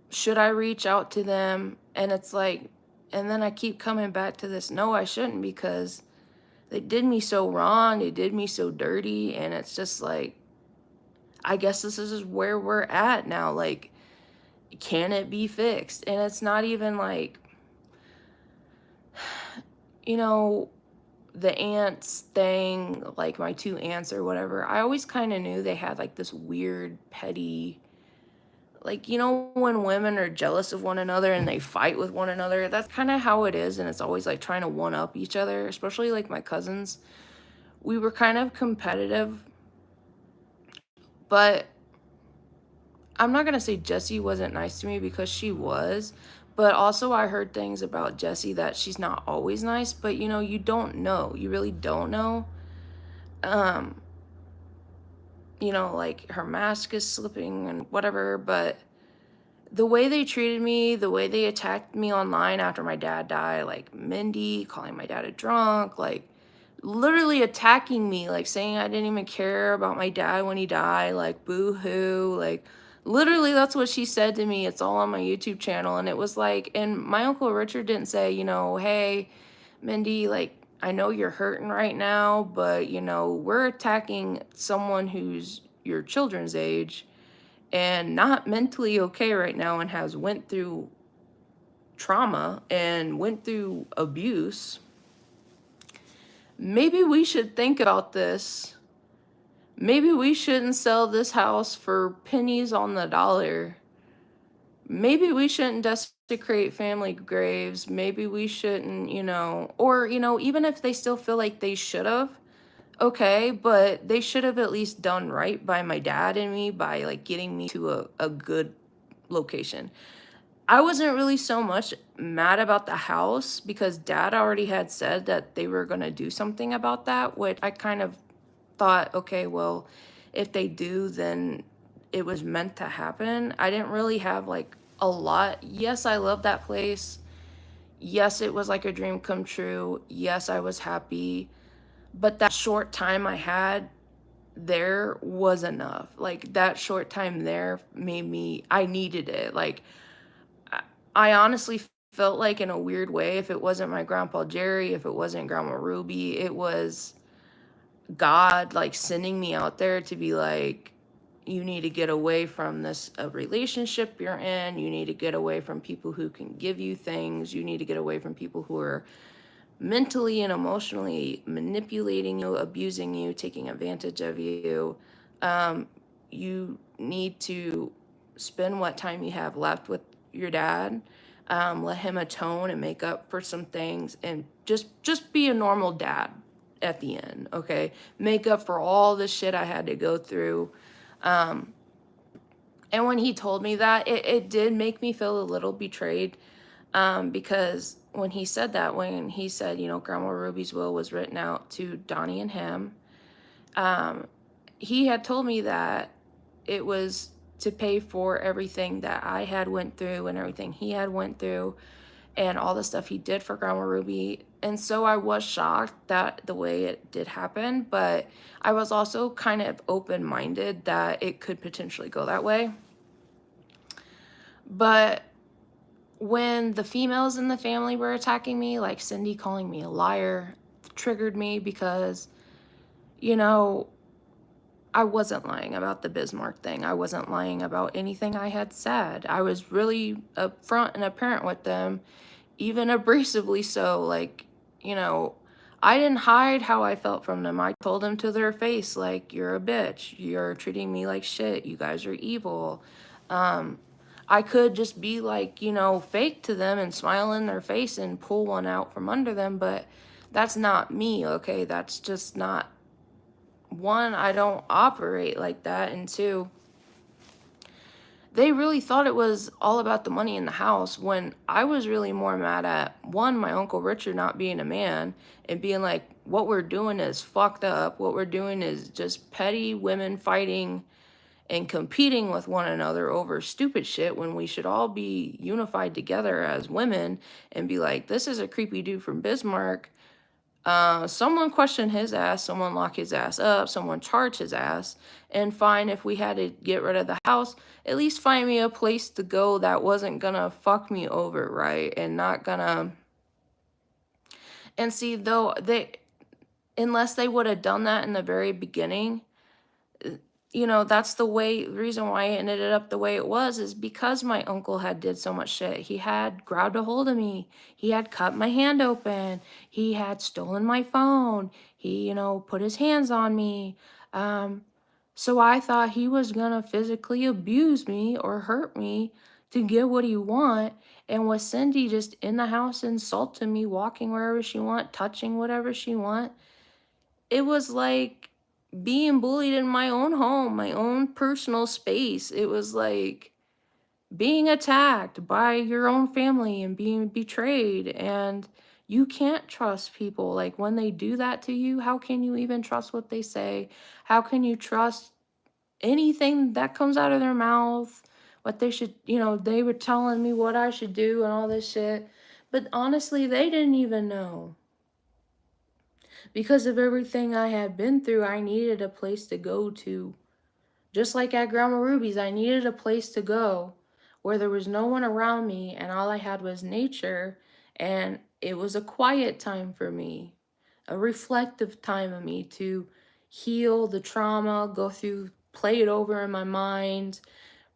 S1: should I reach out to them? And it's like, and then I keep coming back to this. No, I shouldn't, because they did me so wrong. They did me so dirty, and it's just like, I guess this is where we're at now. Like, can it be fixed? And it's not even like, you know, the aunts thing, like my two aunts or whatever. I always kind of knew they had like this weird, petty, like, when women are jealous of one another and they fight with one another, that's kind of how it is. And it's always like trying to one up each other, especially like my cousins. We were kind of competitive, but I'm not gonna say Jessie wasn't nice to me, because she was, but also I heard things about Jessie that she's not always nice, but you don't know. You really don't know. Um, like her mask is slipping and whatever, but the way they treated me, the way they attacked me online after my dad died, like Mindy calling my dad a drunk, like literally attacking me, like saying I didn't even care about my dad when he died, like boo hoo, like literally that's what she said to me. It's all on my YouTube channel. And it was like, and my Uncle Richard didn't say, hey, Mindy, like, I know you're hurting right now, but we're attacking someone who's your children's age and not mentally okay right now and has went through trauma and went through abuse. Maybe we should think about this. Maybe we shouldn't sell this house for pennies on the dollar. Maybe we shouldn't desecrate family graves. Maybe we shouldn't, or, even if they still feel like they should have, okay, but they should have at least done right by my dad and me by like getting me to a good location. I wasn't really so much mad about the house because dad already had said that they were going to do something about that, which I kind of thought, okay, well, if they do, then it was meant to happen. I didn't really have like a lot. Yes, I love that place. Yes, it was like a dream come true. Yes, I was happy. But that short time I had there was enough. Like that short time there made me, I needed it. Like I honestly felt like, in a weird way, if it wasn't my grandpa Jerry, if it wasn't Grandma Ruby, it was God like sending me out there to be like, you need to get away from this relationship you're in. You need to get away from people who can give you things. You need to get away from people who are mentally and emotionally manipulating you, abusing you, taking advantage of you. You need to spend what time you have left with your dad. Let him atone and make up for some things, and just be a normal dad at the end, okay? Make up for all the shit I had to go through. And when he told me that, it did make me feel a little betrayed, because when he said that, when he said, you know, Grandma Ruby's will was written out to Donnie and him, he had told me that it was to pay for everything that I had went through and everything he had went through and all the stuff he did for Grandma Ruby. And so I was shocked that the way it did happen, but I was also kind of open-minded that it could potentially go that way. But when the females in the family were attacking me, like Cindy calling me a liar, triggered me because, you know, I wasn't lying about the Bismarck thing. I wasn't lying about anything I had said. I was really upfront and apparent with them, even abrasively so. Like, you know, I didn't hide how I felt from them. I told them to their face, like, you're a bitch. You're treating me like shit. You guys are evil. I could just be like, you know, fake to them and smile in their face and pull one out from under them, but that's not me, okay? That's just not, one, I don't operate like that, and two, they really thought it was all about the money in the house when I was really more mad at, one, my Uncle Richard not being a man and being like, what we're doing is fucked up. What we're doing is just petty women fighting and competing with one another over stupid shit when we should all be unified together as women and be like, this is a creepy dude from Bismarck. Someone question his ass, someone lock his ass up, someone charge his ass, and fine, if we had to get rid of the house, at least find me a place to go that wasn't gonna fuck me over, right? And not gonna, and see, though, unless they would have done that in the very beginning, you know, that's the reason why it ended up the way it was, is because my uncle had did so much shit. He had grabbed a hold of me. He had cut my hand open. He had stolen my phone. He, you know, put his hands on me. So I thought he was gonna physically abuse me or hurt me to get what he want. And with Cindy just in the house insulting me, walking wherever she want, touching whatever she want, it was like being bullied in my own home, my own personal space. It was like being attacked by your own family and being betrayed. And you can't trust people. Like when they do that to you, how can you even trust what they say? How can you trust anything that comes out of their mouth? What they should, you know, they were telling me what I should do and all this shit. But honestly, they didn't even know. Because of everything I had been through, I needed a place to go to. Just like at Grandma Ruby's, I needed a place to go where there was no one around me and all I had was nature, and it was a quiet time for me, a reflective time of me to heal the trauma, go through, play it over in my mind,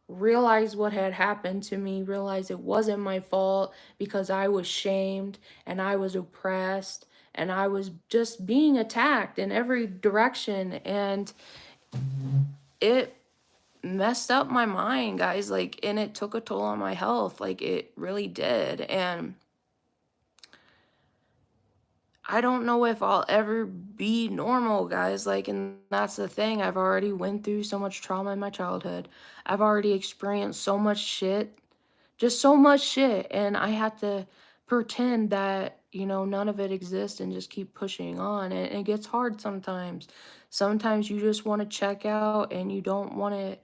S1: realize what had happened to me, realize it wasn't my fault because I was shamed and I was oppressed and I was just being attacked in every direction, and it messed up my mind, guys, like, and it took a toll on my health, like it really did. And I don't know if I'll ever be normal, guys, like, and that's the thing. I've already went through so much trauma in my childhood. I've already experienced so much shit, just so much shit, and I had to pretend that, you know, none of it exists and just keep pushing on. And it gets hard sometimes. Sometimes you just want to check out and you don't want to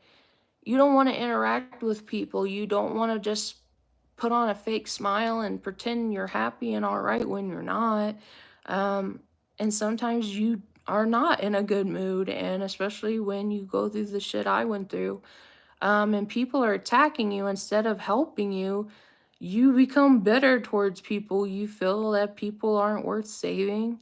S1: interact with people. You don't want to just put on a fake smile and pretend you're happy and all right when you're not. Um, and sometimes you are not in a good mood, and especially when you go through the shit I went through, and people are attacking you instead of helping you, you become bitter towards people. You feel that people aren't worth saving.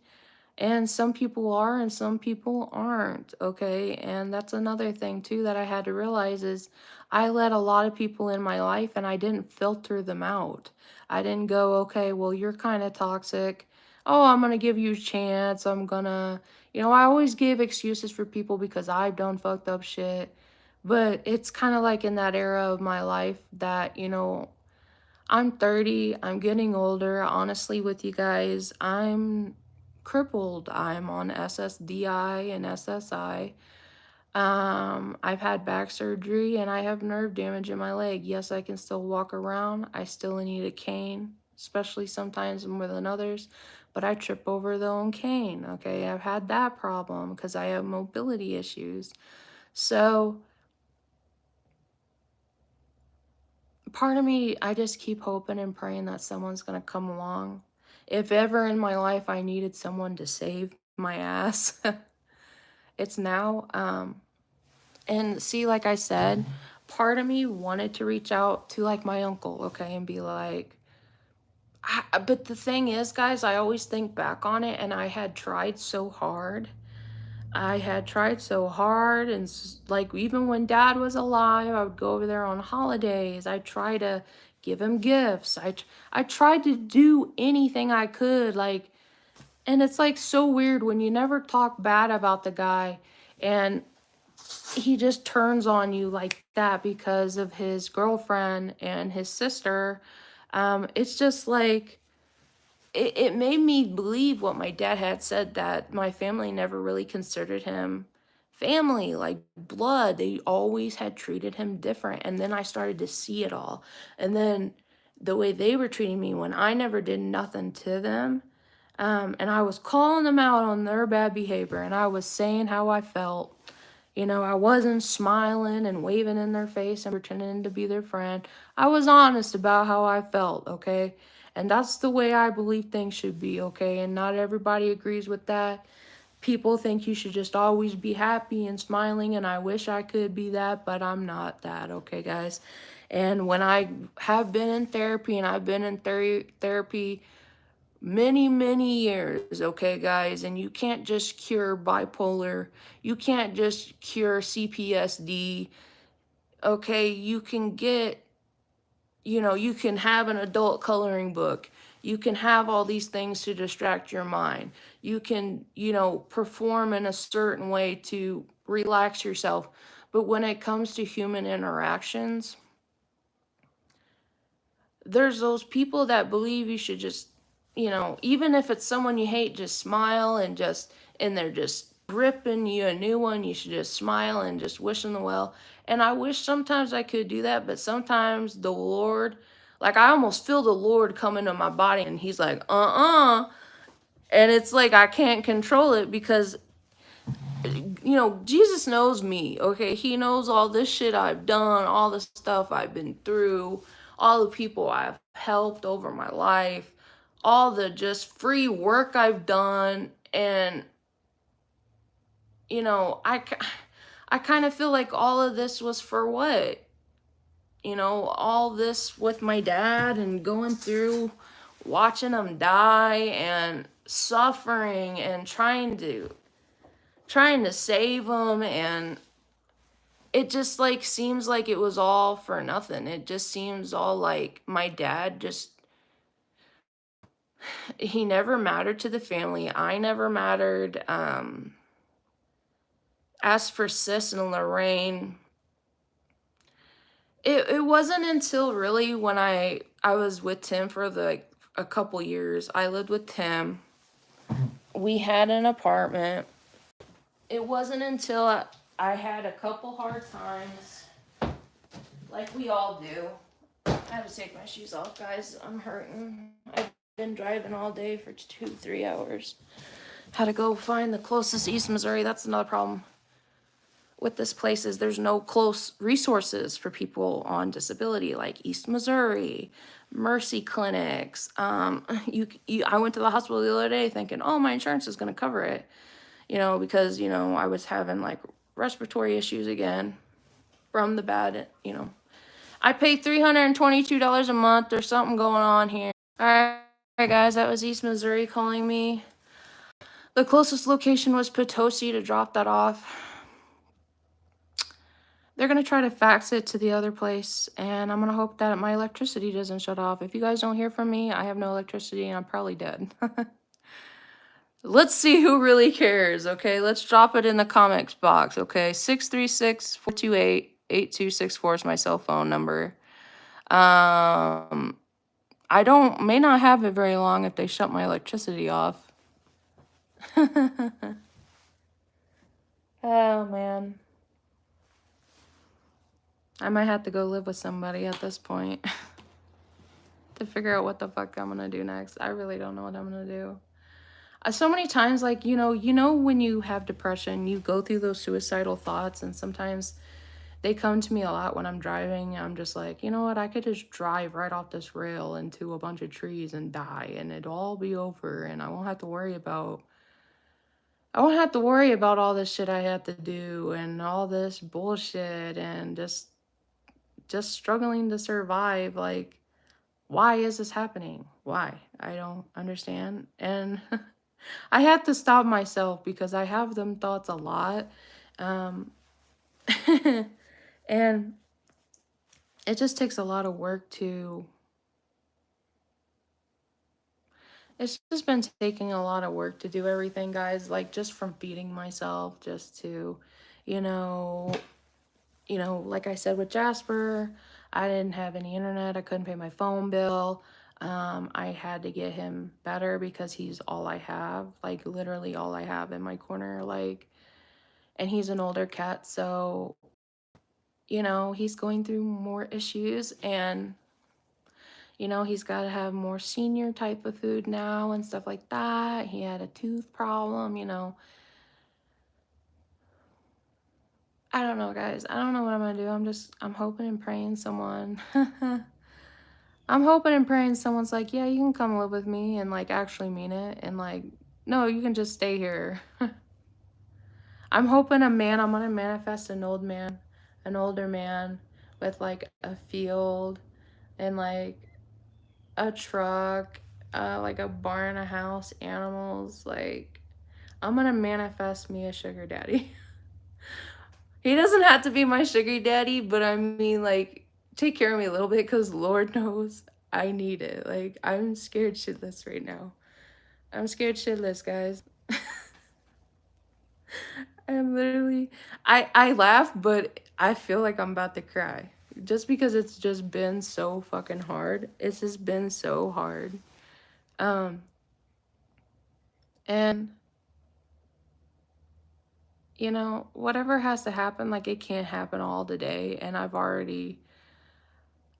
S1: And some people are and some people aren't, okay? And that's another thing too that I had to realize is I let a lot of people in my life and I didn't filter them out. I didn't go, okay, well, you're kind of toxic. Oh, I'm gonna give you a chance. I'm gonna, I always give excuses for people because I've done fucked up shit. But it's kind of like in that era of my life that, I'm 30, I'm getting older. Honestly, with you guys, I'm crippled. I'm on SSDI and SSI. I've had back surgery and I have nerve damage in my leg. Yes, I can still walk around. I still need a cane, especially sometimes more than others, but I trip over the own cane. Okay, I've had that problem because I have mobility issues. So, part of me, I just keep hoping and praying that someone's gonna come along. If ever in my life I needed someone to save my ass, it's now. And see, like I said, part of me wanted to reach out to like my uncle, okay, and be like, but the thing is, guys, I always think back on it, and I had tried so hard. I had tried so hard, and like even when Dad was alive, I would go over there on holidays. I try to give him gifts. I tried to do anything I could, like, and it's like so weird when you never talk bad about the guy, and he just turns on you like that because of his girlfriend and his sister. It's just like it made me believe what my dad had said, that my family never really considered him family, like blood. They always had treated him different. And then I started to see it all. And then the way they were treating me when I never did nothing to them. And I was calling them out on their bad behavior and I was saying how I felt. I wasn't smiling and waving in their face and pretending to be their friend. I was honest about how I felt, okay? And that's the way I believe things should be, okay? And not everybody agrees with that. People think you should just always be happy and smiling, and I wish I could be that, but I'm not that, okay, guys? And when I have been in therapy, and I've been in therapy many, many years, okay, guys? And you can't just cure bipolar. You can't just cure CPSD, okay? You can have an adult coloring book. You can have all these things to distract your mind. You can, perform in a certain way to relax yourself. But when it comes to human interactions, there's those people that believe you should just, even if it's someone you hate, just smile and they're just ripping you a new one. You should just smile and just wish them the well. And I wish sometimes I could do that, but sometimes the Lord, like I almost feel the Lord come into my body and he's like, and it's like I can't control it because Jesus knows me, okay? He knows all this shit I've done, all the stuff I've been through, all the people I've helped over my life, all the just free work I've done. And, I kind of feel like all of this was for what? All this with my dad and going through watching him die and suffering and trying to save him, and it just like seems like it was all for nothing. It just seems all like my dad just he never mattered to the family. I never mattered. As for Sis and Lorraine, it wasn't until really when I was with Tim for a couple years. I lived with Tim. We had an apartment. It wasn't until I had a couple hard times, like we all do. I have to take my shoes off, guys. I'm hurting. I've been driving all day for 2-3 hours. Had to go find the closest East Missouri. That's another problem with this place is there's no close resources for people on disability like East Missouri, Mercy clinics. I went to the hospital the other day thinking, oh, my insurance is going to cover it, because, I was having like respiratory issues again from the bad, I pay $322 a month. There's something going on here. All right, guys, that was East Missouri calling me. The closest location was Potosi to drop that off. They're gonna try to fax it to the other place, and I'm gonna hope that my electricity doesn't shut off. If you guys don't hear from me, I have no electricity and I'm probably dead. Let's see who really cares, okay? Let's drop it in the comments box, okay? 636-428-8264 is my cell phone number. I may not have it very long if they shut my electricity off. Oh, man. I might have to go live with somebody at this point to figure out what the fuck I'm gonna do next. I really don't know what I'm gonna do. So many times, like, when you have depression, you go through those suicidal thoughts, and sometimes they come to me a lot when I'm driving. I'm just like, you know what? I could just drive right off this rail into a bunch of trees and die, and it'll all be over, and I won't have to worry about all this shit I have to do and all this bullshit and just struggling to survive. Like, why is this happening? Why? I don't understand. And I have to stop myself because I have them thoughts a lot. Um, and it just takes a lot of work to, it's just been taking a lot of work to do everything, guys. Like, just from feeding myself, just to, you know, like I said with Jasper, I didn't have any internet. I couldn't pay my phone bill. I had to get him better because he's all I have, like literally all I have in my corner. Like, and he's an older cat, so he's going through more issues, and he's got to have more senior type of food now and stuff like that. He had a tooth problem. I don't know, guys. I don't know what I'm gonna do. I'm hoping and praying someone. I'm hoping and praying someone's like, yeah, you can come live with me and like actually mean it. And like, no, you can just stay here. I'm hoping I'm gonna manifest an older man with like a field and like a truck, like a barn, a house, animals. Like, I'm gonna manifest me a sugar daddy. He doesn't have to be my sugar daddy, but I mean, like, take care of me a little bit because Lord knows I need it. Like, I'm scared shitless right now. I'm scared shitless, guys. I'm literally, I laugh, but I feel like I'm about to cry. Just because it's just been so fucking hard. It's just been so hard. Um, and whatever has to happen, like it can't happen all today. And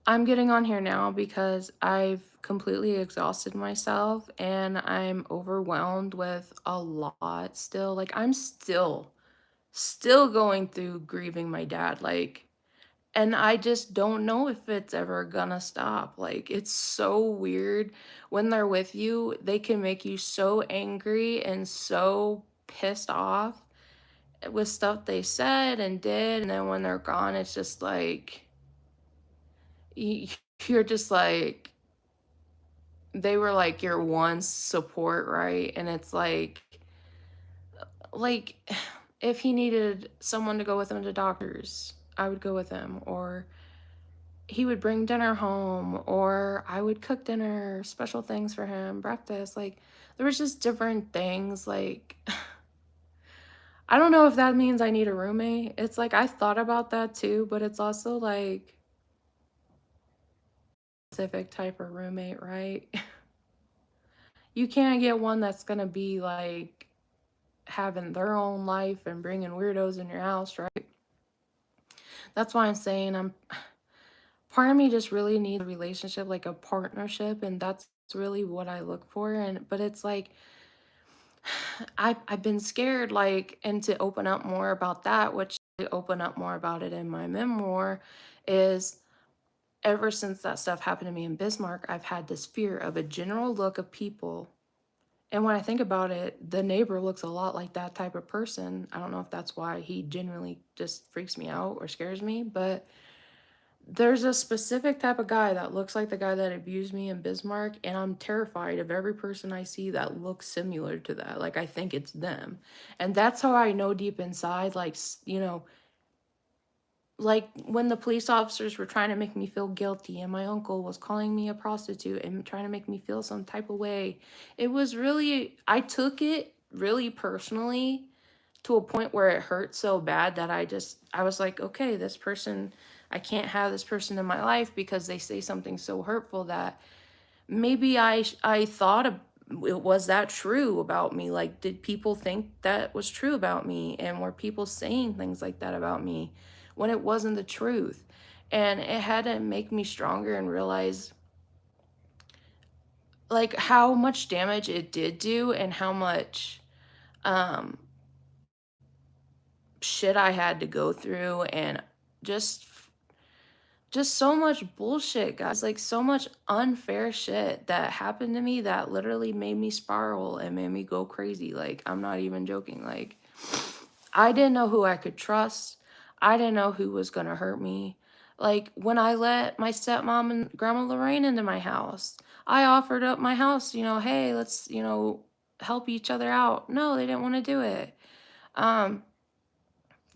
S1: I'm getting on here now because I've completely exhausted myself and I'm overwhelmed with a lot still. Like I'm still going through grieving my dad. Like, and I just don't know if it's ever gonna stop. Like, it's so weird. When they're with you, they can make you so angry and so pissed off with stuff they said and did. And then when they're gone, it's just like, y- you're just like, they were like your one support, right? And it's like if he needed someone to go with him to doctors, I would go with him, or he would bring dinner home, or I would cook dinner, special things for him, breakfast. Like, there was just different things. Like, I don't know if that means I need a roommate. It's like I thought about that too, but it's also like specific type of roommate, right? You can't get one that's gonna be like having their own life and bringing weirdos in your house, right? That's why I'm saying part of me just really needs a relationship, like a partnership, and that's really what I look for. And but it's like I've been scared, like, and to open up more about that, which I open up more about it in my memoir, is ever since that stuff happened to me in Bismarck, I've had this fear of a general look of people. And when I think about it, the neighbor looks a lot like that type of person. I don't know if that's why he genuinely just freaks me out or scares me, but There's a specific type of guy that looks like the guy that abused me in Bismarck, and I'm terrified of every person I see that looks similar to that. Like, I think it's them. And that's how I know deep inside, like, like when the police officers were trying to make me feel guilty and my uncle was calling me a prostitute and trying to make me feel some type of way. It was really, I took it really personally to a point where it hurt so bad that I was like, okay, this person, I can't have this person in my life because they say something so hurtful that maybe I thought of, was that true about me? Like, did people think that was true about me? And were people saying things like that about me when it wasn't the truth? And it had to make me stronger and realize like how much damage it did do and how much um shit I had to go through and just just so much bullshit, guys. Like so much unfair shit that happened to me that literally made me spiral and made me go crazy. Like, I'm not even joking. Like, I didn't know who I could trust. I didn't know who was gonna hurt me. Like, when I let my stepmom and Grandma Lorraine into my house, I offered up my house, hey, let's, help each other out. No, they didn't want to do it. Um,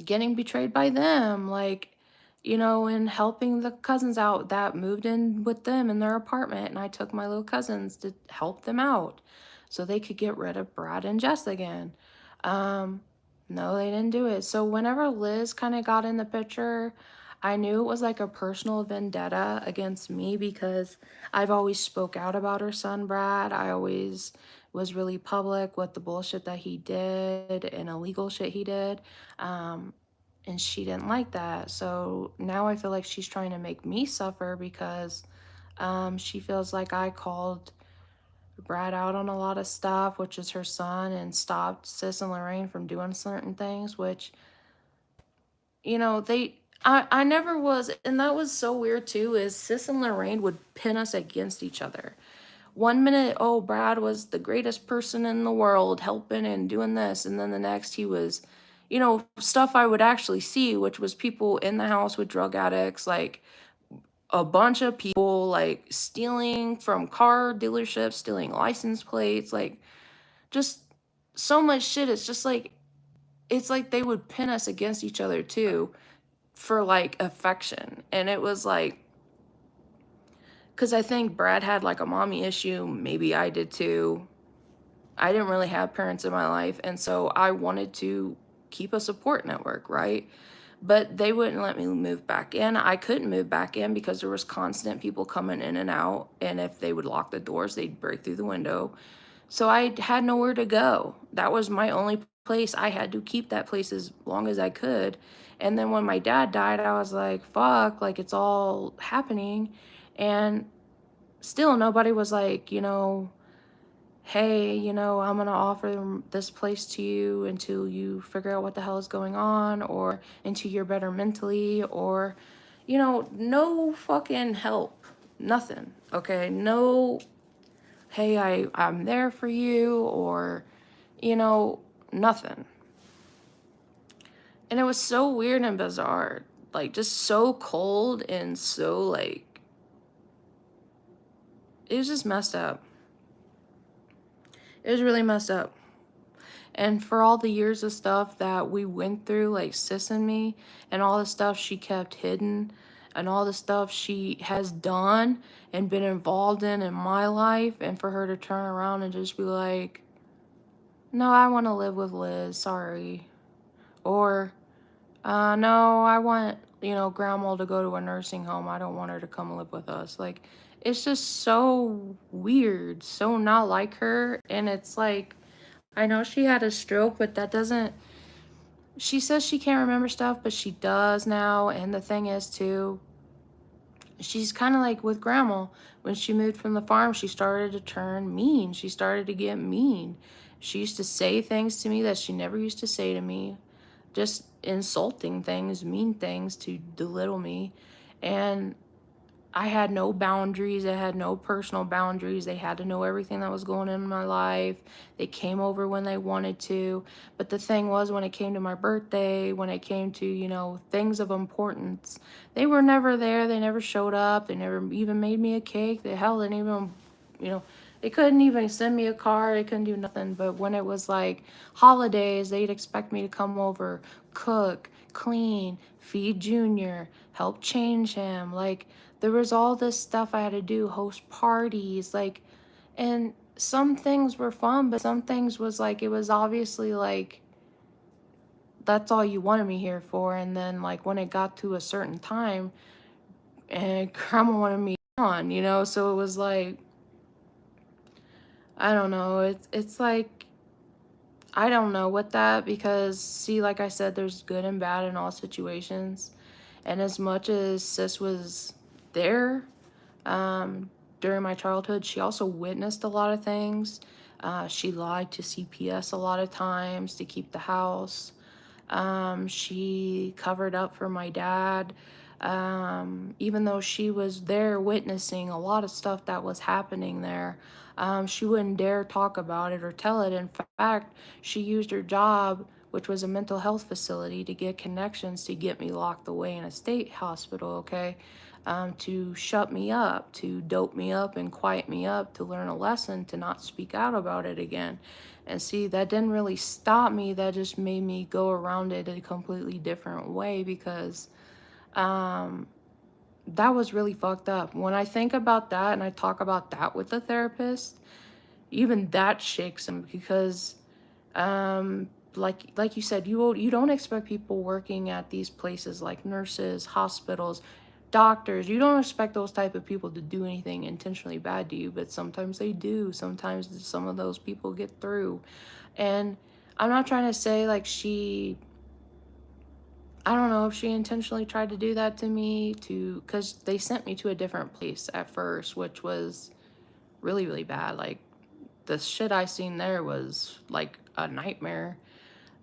S1: Getting betrayed by them, like, and helping the cousins out that moved in with them in their apartment. And I took my little cousins to help them out so they could get rid of Brad and Jess again. Um, no, they didn't do it. So whenever Liz kind of got in the picture, I knew it was like a personal vendetta against me because I've always spoke out about her son, Brad. I always was really public with the bullshit that he did and illegal shit he did. Um, and she didn't like that. So now I feel like she's trying to make me suffer because she feels like I called Brad out on a lot of stuff, which is her son, and stopped Sis and Lorraine from doing certain things, which, I never was, and that was so weird too, is Sis and Lorraine would pin us against each other. One minute, oh, Brad was the greatest person in the world, helping and doing this. And then the next, he was, stuff I would actually see, which was people in the house with drug addicts, like a bunch of people, like stealing from car dealerships, stealing license plates, like just so much shit. It's like they would pin us against each other too for like affection. And it was like, because I think Brad had like a mommy issue. Maybe I did too. I didn't really have parents in my life. And so I wanted to keep a support network, right? But they wouldn't let me move back in. I couldn't move back in because there was constant people coming in and out. And if they would lock the doors, they'd break through the window. So I had nowhere to go. That was my only place. I had to keep that place as long as I could. And then when my dad died, I was like, fuck, like it's all happening. And still nobody was like, hey, I'm going to offer this place to you until you figure out what the hell is going on or until you're better mentally or, no fucking help. Nothing. Okay. No, hey, I'm there for you or, nothing. And it was so weird and bizarre. Like, just so cold and so, like, it was just messed up. It was really messed up. And for all the years of stuff that we went through, like Sis and me, and all the stuff she kept hidden, and all the stuff she has done and been involved in my life, and for her to turn around and just be like, no, I want to live with Liz, sorry. Or, no, I want, grandma to go to a nursing home. I don't want her to come live with us. Like, it's just so weird, so not like her. And it's like, I know she had a stroke, but that doesn't. She says she can't remember stuff, but she does now. And the thing is, too, she's kind of like with grandma. When she moved from the farm, she started to turn mean. She started to get mean. She used to say things to me that she never used to say to me, just insulting things, mean things to belittle me. And I had no boundaries. I had no personal boundaries. They had to know everything that was going on in my life. They came over when they wanted to. But the thing was, when it came to my birthday, when it came to, things of importance, they were never there. They never showed up. They never even made me a cake. The hell didn't even, you know, they couldn't even send me a card. They couldn't do nothing. But when it was like holidays, they'd expect me to come over, cook, clean, feed Junior, help change him. Like, there was all this stuff I had to do, host parties, like, and some things were fun, but some things was like, it was obviously like, that's all you wanted me here for. And then, like, when it got to a certain time, and grandma wanted me on, so it was like, I don't know. It's like, I don't know with that, because see, like I said, there's good and bad in all situations. And as much as sis was there, um, during my childhood, she also witnessed a lot of things. She lied to CPS a lot of times to keep the house. She covered up for my dad, even though she was there witnessing a lot of stuff that was happening there. She wouldn't dare talk about it or tell it. In fact, she used her job, which was a mental health facility, to get connections to get me locked away in a state hospital, okay? To shut me up, to dope me up and quiet me up, to learn a lesson, to not speak out about it again. And see, that didn't really stop me. That just made me go around it a completely different way, because um, that was really fucked up. When I think about that and I talk about that with the therapist, even that shakes him, because like you said, you don't expect people working at these places like nurses, hospitals, doctors. You don't expect those type of people to do anything intentionally bad to you, but sometimes they do. Sometimes some of those people get through. And I'm not trying to say like I don't know if she intentionally tried to do that to me, because they sent me to a different place at first, which was really, really bad. Like, the shit I seen there was like a nightmare.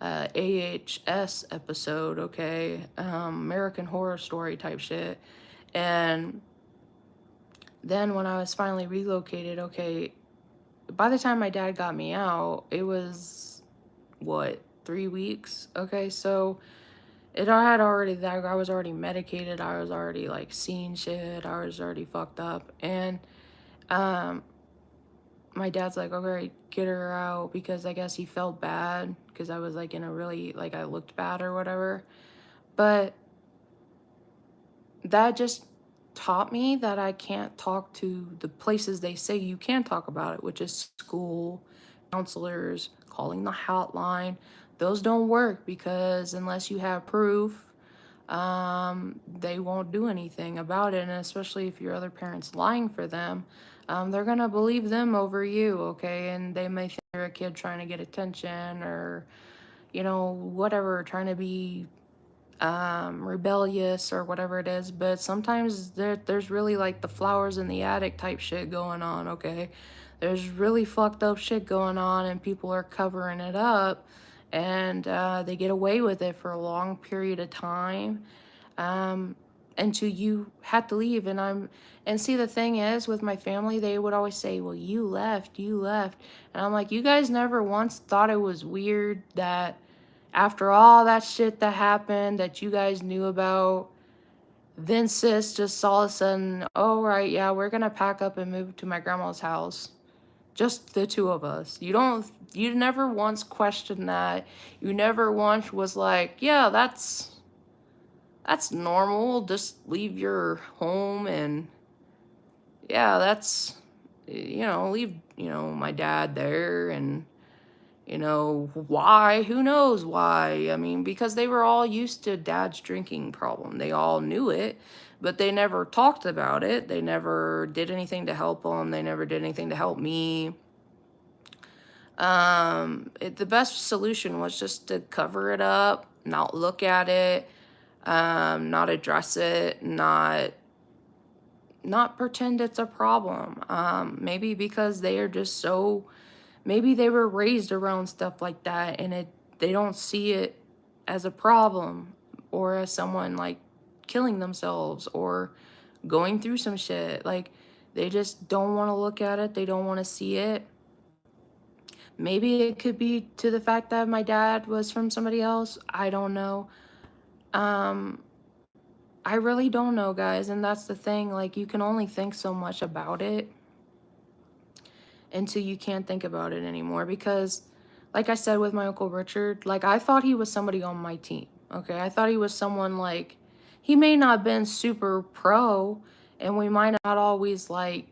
S1: AHS episode, okay? American Horror Story type shit. And then when I was finally relocated, okay, by the time my dad got me out, it was what, 3 weeks? Okay, so I had already, that I was already medicated, I was already like seeing shit, I was already fucked up. And um my dad's like, okay, get her out, because I guess he felt bad because I was like in a really, like, I looked bad or whatever. But that just taught me that I can't talk to the places they say you can talk about it, which is school, counselors, calling the hotline. Those don't work, because unless you have proof, they won't do anything about it. And especially if your other parent's lying for them, they're gonna believe them over you, okay? And they may think you're a kid trying to get attention, or, whatever, trying to be rebellious or whatever it is. But sometimes there's really like the flowers in the attic type shit going on, okay? There's really fucked up shit going on, and people are covering it up, and they get away with it for a long period of time, um, until you had to leave. And see, the thing is, with my family, they would always say, well, you left. And I'm like, you guys never once thought it was weird that after all that shit that happened that you guys knew about, then sis just all of a sudden, oh, right, yeah, we're gonna pack up and move to my grandma's house. Just the two of us. You never once questioned that. You never once was like, yeah, that's normal. Just leave your home, and yeah, that's, leave, my dad there. And why? Who knows why? I mean, because they were all used to dad's drinking problem. They all knew it, but they never talked about it. They never did anything to help him. They never did anything to help me. The best solution was just to cover it up, not look at it, not address it, not pretend it's a problem. Maybe because they are just so, maybe they were raised around stuff like that, and they don't see it as a problem, or as someone like killing themselves or going through some shit. Like, they just don't want to look at it. They don't want to see it. Maybe it could be to the fact that my dad was from somebody else. I don't know. Um, I really don't know, guys. And that's the thing. Like, you can only think so much about it until you can't think about it anymore. Because, like I said with my Uncle Richard, like, I thought he was somebody on my team. Okay. I thought he was someone like, he may not have been super pro, and we might not always like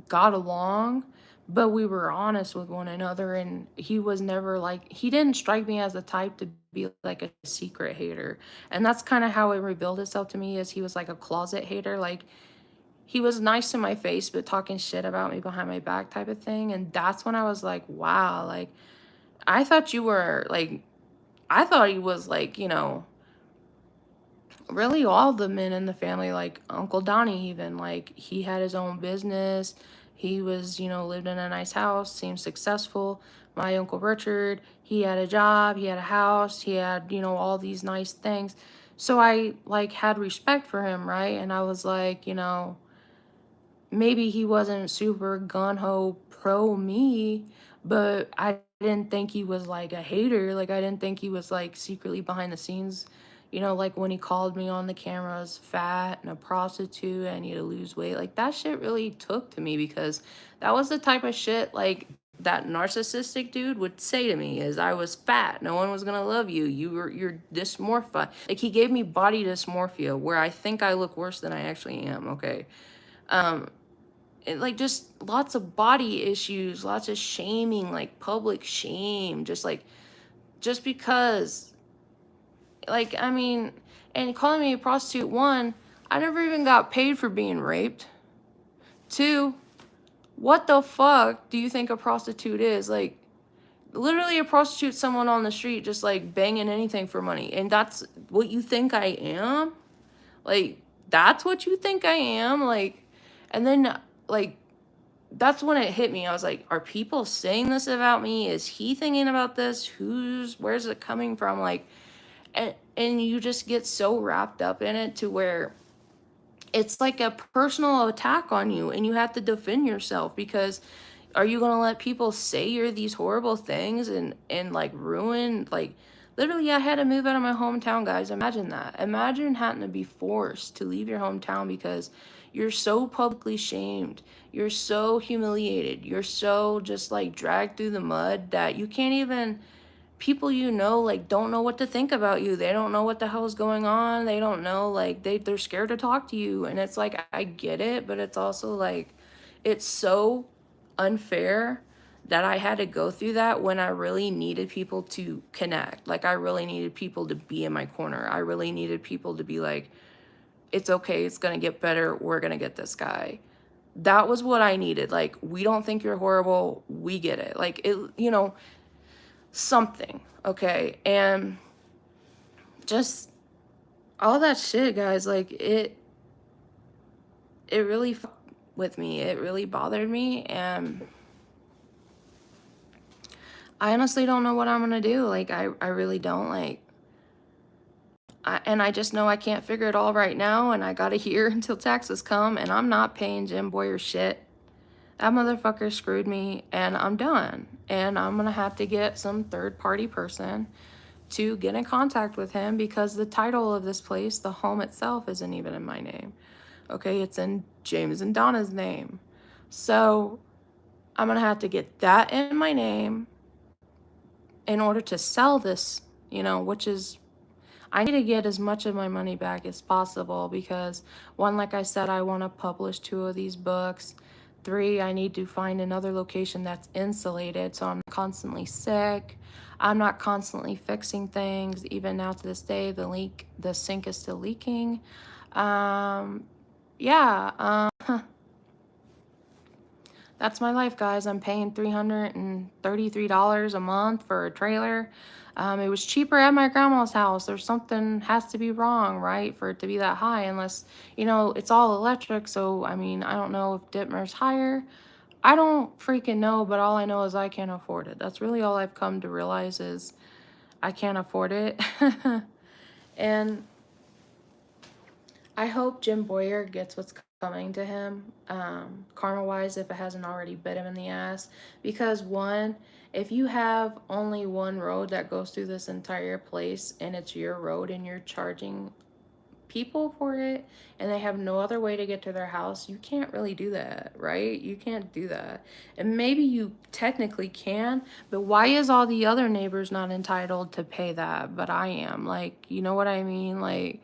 S1: got along, but we were honest with one another. And he was never like, he didn't strike me as the type to be like a secret hater. And that's kind of how it revealed itself to me, is he was like a closet hater. Like, he was nice to my face, but talking shit about me behind my back type of thing. And that's when I was like, wow, like, I thought you were like, I thought he was like, really all the men in the family, like Uncle Donnie, even. Like, he had his own business. He was, lived in a nice house, seemed successful. My Uncle Richard, he had a job, he had a house, he had, all these nice things. So I like had respect for him, right? And I was like, maybe he wasn't super gun-ho pro me, but I didn't think he was like a hater. Like, I didn't think he was like secretly behind the scenes, like when he called me on the cameras fat and a prostitute and I need to lose weight. Like, that shit really took to me, because that was the type of shit like that narcissistic dude would say to me, is I was fat, no one was gonna love you, you're dysmorpha. Like, he gave me body dysmorphia, where I think I look worse than I actually am. Okay. Like, just lots of body issues, lots of shaming, like public shame, just because, like, I mean, and calling me a prostitute. One, I never even got paid for being raped. Two, what the fuck do you think a prostitute is? Like, literally, a prostitute, someone on the street just like banging anything for money, and that's what you think I am? Like, that's what you think I am? Like, and then, like, that's when it hit me. I was like, are people saying this about me? Is he thinking about this? Where's it coming from? Like, and you just get so wrapped up in it to where it's like a personal attack on you, and you have to defend yourself. Because are you gonna let people say you're these horrible things and like ruin, like, literally, I had to move out of my hometown, guys. Imagine that. Imagine having to be forced to leave your hometown because you're so publicly shamed, you're so humiliated, you're so just like dragged through the mud that you can't even, people like don't know what to think about you. They don't know what the hell's going on. They don't know, like, they're scared to talk to you. And it's like, I get it, but it's also like, it's so unfair that I had to go through that when I really needed people to connect. Like, I really needed people to be in my corner. I really needed people to be like, it's okay, it's gonna get better, we're gonna get this guy. That was what I needed. Like, we don't think you're horrible, we get it. Like, it, something, okay? And just all that shit, guys, like, it really fucked with me. It really bothered me, and I honestly don't know what I'm gonna do. Like, I really don't. Like, I just know I can't figure it all right now, and I gotta hear until taxes come, and I'm not paying Jim Boyer shit. That motherfucker screwed me, and I'm done. And I'm gonna have to get some third-party person to get in contact with him, because the title of this place, the home itself, isn't even in my name. Okay, it's in James and Donna's name. So I'm gonna have to get that in my name in order to sell this, which is, I need to get as much of my money back as possible, because one, like I said, I want to publish 2 of these books. 3, I need to find another location that's insulated so I'm not constantly sick. I'm not constantly fixing things. Even now to this day, the sink is still leaking. Yeah, that's my life, guys. I'm paying $333 a month for a trailer. It was cheaper at my grandma's house. There's something has to be wrong, right, for it to be that high, unless, it's all electric. So, I mean, I don't know if Ditmer's higher. I don't freaking know, but all I know is I can't afford it. That's really all I've come to realize, is I can't afford it. And I hope Jim Boyer gets what's coming to him, karma wise, if it hasn't already bit him in the ass. Because, one, if you have only one road that goes through this entire place and it's your road and you're charging people for it and they have no other way to get to their house, you can't really do that, right? You can't do that. And maybe you technically can, but why is all the other neighbors not entitled to pay that, but I am? Like, you know what I mean? Like,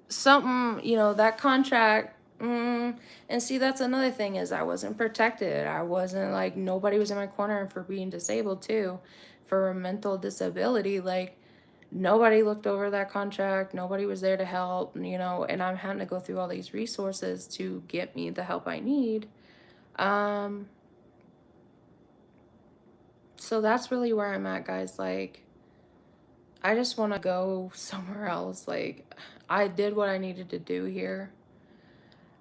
S1: something, that contract. And see, that's another thing, is I wasn't protected. I wasn't, like, nobody was in my corner for being disabled too, for a mental disability. Like, nobody looked over that contract, nobody was there to help, and I'm having to go through all these resources to get me the help I need. um so that's really where I'm at, guys. Like, I just want to go somewhere else. Like, I did what I needed to do here.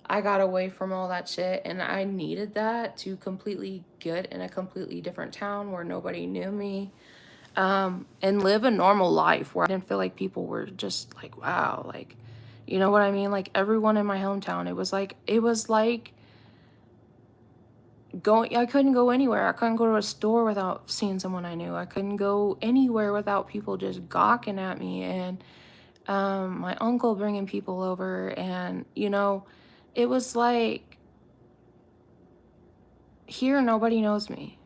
S1: I got away from all that shit, and I needed that to completely get in a completely different town where nobody knew me, and live a normal life where I didn't feel like people were just like, wow, like, you know what I mean? Like, everyone in my hometown, it was like I couldn't go anywhere. I couldn't go to a store without seeing someone I knew. I couldn't go anywhere without people just gawking at me, and my uncle bringing people over, and it was like, here nobody knows me.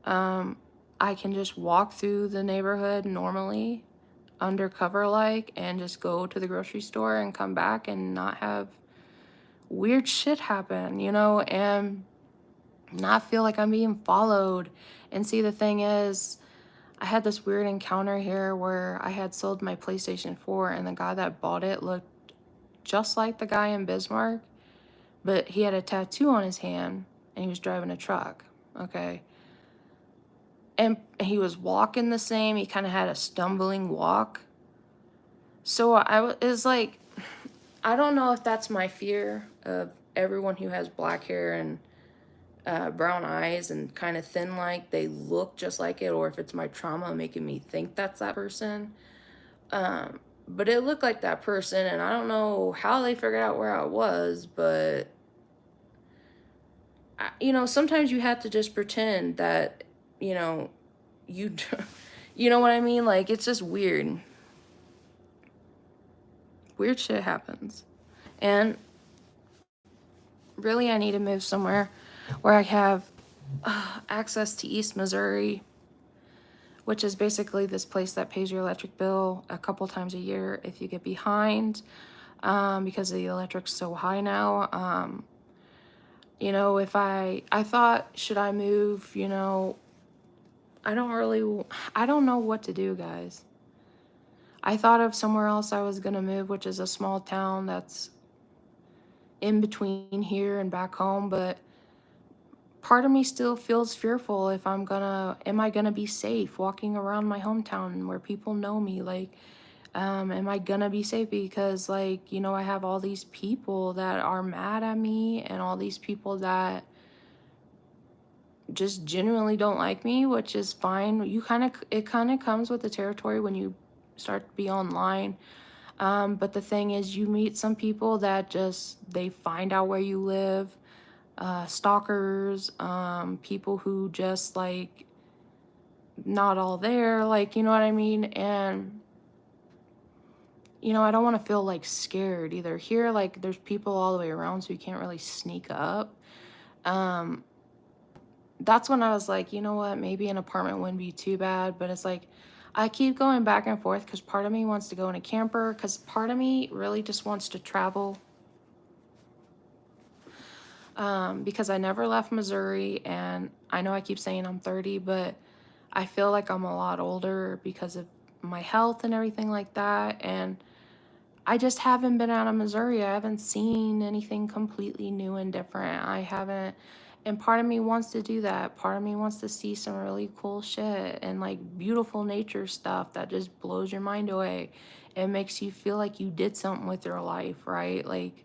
S1: um I can just walk through the neighborhood normally, undercover like, and just go to the grocery store and come back and not have weird shit happen, and not feel like I'm being followed. And see, the thing is, I had this weird encounter here where I had sold my PlayStation 4, and the guy that bought it looked just like the guy in Bismarck, but he had a tattoo on his hand and he was driving a truck. Okay. And he was walking the same. He kind of had a stumbling walk. So it's like, I don't know if that's my fear of everyone who has black hair and brown eyes and kind of thin, like they look just like it, or if it's my trauma making me think that's that person. But it looked like that person, and I don't know how they figured out where I was, but sometimes you have to just pretend that, you know, you, you know what I mean? Like, it's just weird. Weird shit happens. And really, I need to move somewhere where I have access to East Missouri, which is basically this place that pays your electric bill a couple times a year if you get behind, because the electric's so high now. If I thought, should I move? I don't know what to do, guys. I thought of somewhere else I was gonna move, which is a small town that's in between here and back home, but part of me still feels fearful, if am I gonna be safe walking around my hometown where people know me? Like, am I gonna be safe? Because, like, I have all these people that are mad at me, and all these people that just genuinely don't like me, which is fine. It kind of comes with the territory when you start to be online. But the thing is, you meet some people that they find out where you live, stalkers, people who just, like, not all there, like, you know what I mean? And, I don't want to feel, like, scared either. Here, like, there's people all the way around, so you can't really sneak up. Um, that's when I was like, you know what, maybe an apartment wouldn't be too bad. But it's like, I keep going back and forth, because part of me wants to go in a camper, because part of me really just wants to travel. Because I never left Missouri, and I know I keep saying I'm 30, but I feel like I'm a lot older because of my health and everything like that. And I just haven't been out of Missouri. I haven't seen anything completely new and different. I haven't, and part of me wants to do that. Part of me wants to see some really cool shit and, like, beautiful nature stuff that just blows your mind away. It makes you feel like you did something with your life, right? Like,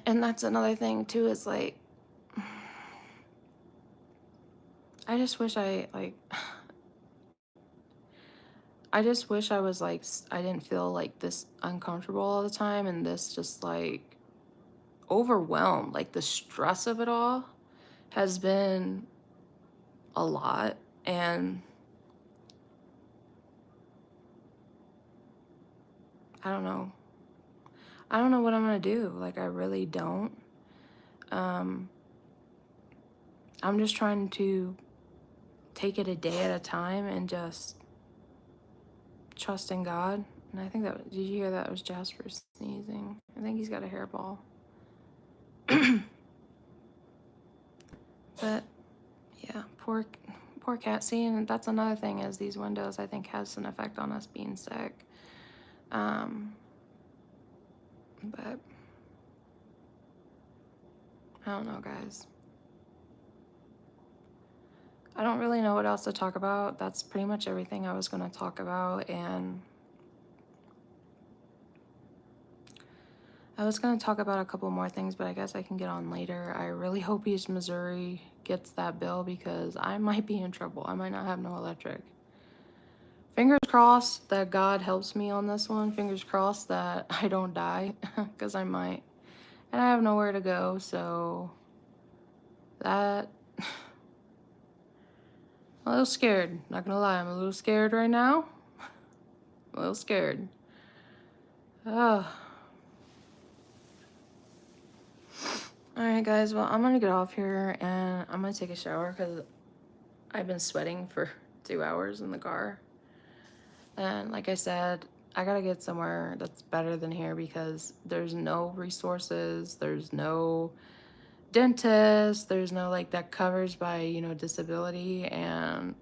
S1: and that's another thing too, is like, I just wish I just wish I was like, I didn't feel like this uncomfortable all the time and this just like overwhelmed. Like the stress of it all has been a lot. And I don't know. I don't know what I'm gonna do. Like, I really don't. Um, I'm just trying to take it a day at a time and just trust in God. And I think that, did you hear that? It was Jasper sneezing. I think he's got a hairball. But yeah, poor cat. See, and that's another thing is these windows I think has an effect on us being sick. But I don't know, guys. I don't really know what else to talk about. That's pretty much everything I was going to talk about. And I was going to talk about a couple more things, but I guess I can get on later. I really hope East Missouri gets that bill because I might be in trouble. I might not have no electric. Fingers crossed that God helps me on this one. Fingers crossed that I don't die because I might. And I have nowhere to go, so that... I'm a little scared. Not gonna lie, I'm a little scared right now. A little scared. Oh. Alright, guys, well, I'm gonna get off here and I'm gonna take a shower because I've been sweating for 2 hours in the car. And like I said, I gotta get somewhere that's better than here because there's no resources, there's no dentist, there's no like that covers by, you know, disability, and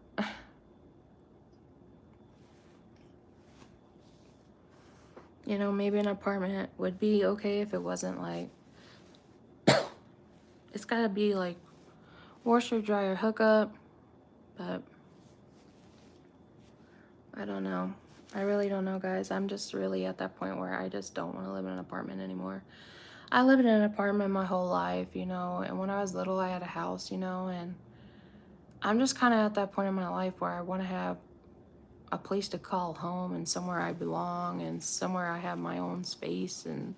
S1: you know, maybe an apartment would be okay if it wasn't like, it's gotta be like washer, dryer, hookup, but I don't know. I really don't know, guys. I'm just really at that point where I just don't want to live in an apartment anymore. I lived in an apartment my whole life, you know, and when I was little, I had a house, you know, and I'm just kind of at that point in my life where I want to have a place to call home and somewhere I belong and somewhere I have my own space. And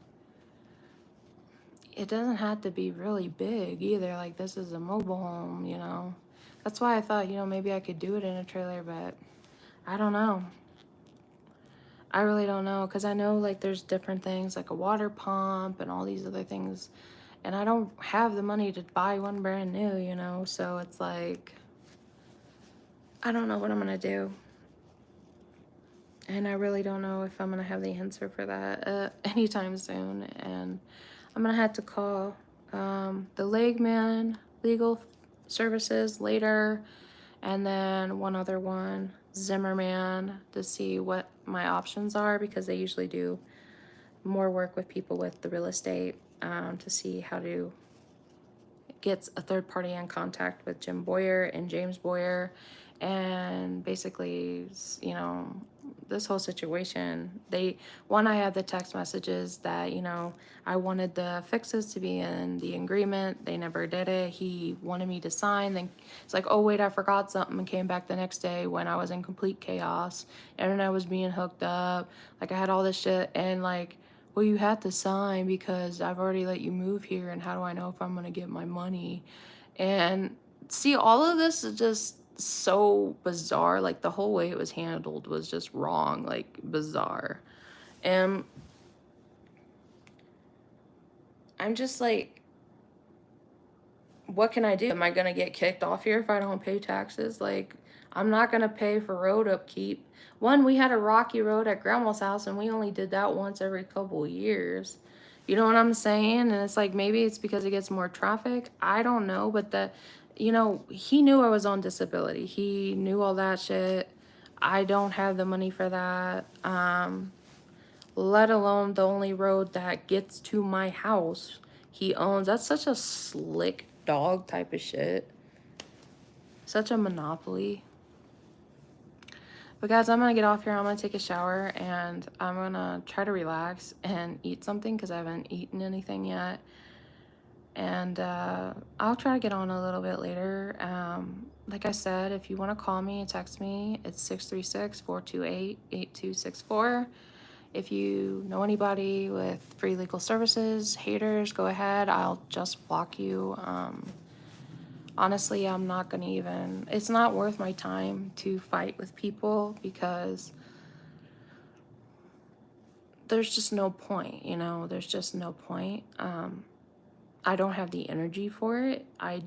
S1: it doesn't have to be really big either. Like, this is a mobile home, you know. That's why I thought, you know, maybe I could do it in a trailer, but I don't know. I really don't know, because I know like there's different things like a water pump and all these other things, and I don't have the money to buy one brand new, you know, so it's like, I don't know what I'm gonna do. And I really don't know if I'm gonna have the answer for that anytime soon. And I'm gonna have to call the Legman Legal Services later, and then one other one, Zimmerman, to see what my options are, because they usually do more work with people with the real estate, to see how to get a third party in contact with Jim Boyer and James Boyer. And basically, you know, this whole situation, I had the text messages that, you know, I wanted the fixes to be in the agreement. They never did it. He wanted me to sign. Then it's like, oh, wait, I forgot something, and came back the next day when I was in complete chaos. Internet was being hooked up. Like, I had all this shit, and like, well, you had to sign because I've already let you move here, and how do I know if I'm going to get my money? And see, all of this is just so bizarre. Like, the whole way it was handled was just wrong, like bizarre. And I'm just like, what can I do? Am I going to get kicked off here if I don't pay taxes? Like, I'm not going to pay for road upkeep. One, we had a rocky road at grandma's house, and we only did that once every couple years. You know what I'm saying? And it's like, maybe it's because it gets more traffic. I don't know. But you know, he knew I was on disability. He knew all that shit. I don't have the money for that. Let alone the only road that gets to my house he owns. That's such a slick dog type of shit. Such a monopoly. But guys, I'm gonna get off here. I'm gonna take a shower and I'm gonna try to relax and eat something because I haven't eaten anything yet. And I'll try to get on a little bit later. like I said, if you want to call me and text me, it's 636-428-8264. If you know anybody with free legal services, haters, go ahead. I'll just block you. Honestly, I'm not going to even, it's not worth my time to fight with people because there's just no point, you know, there's just no point. I don't have the energy for it. I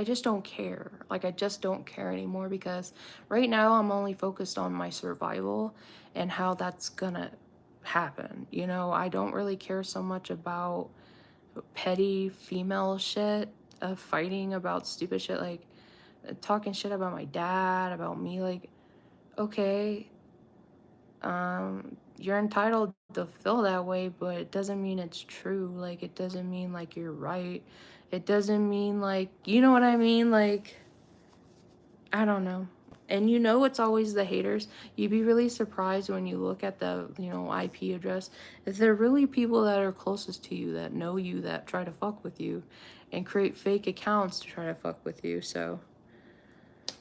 S1: just don't care. Like, I just don't care anymore because right now I'm only focused on my survival and how that's gonna happen. You know, I don't really care so much about petty female shit of fighting about stupid shit like talking shit about my dad, about me. Like, okay, you're entitled to feel that way, but it doesn't mean it's true. Like, it doesn't mean like you're right. It doesn't mean like, you know what I mean? Like, I don't know. And you know, it's always the haters. You'd be really surprised when you look at the, you know, IP address. If they're really people that are closest to you, that know you, that try to fuck with you and create fake accounts to try to fuck with you. So,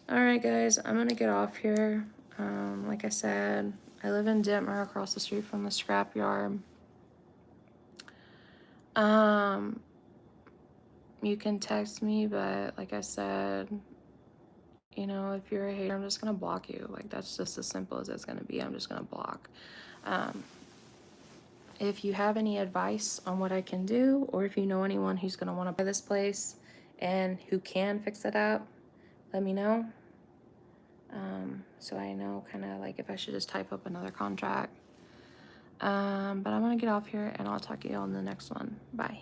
S1: all right, guys, I'm gonna get off here. Like I said, I live in Ditmer across the street from the scrapyard. Um, you can text me, but like I said, you know, if you're a hater, I'm just gonna block you. Like, that's just as simple as it's gonna be. I'm just gonna block. Um, if you have any advice on what I can do, or if you know anyone who's gonna wanna buy this place and who can fix it up, let me know. So I know kind of like if I should just type up another contract. But I'm gonna get off here and I'll talk to you on the next one. Bye.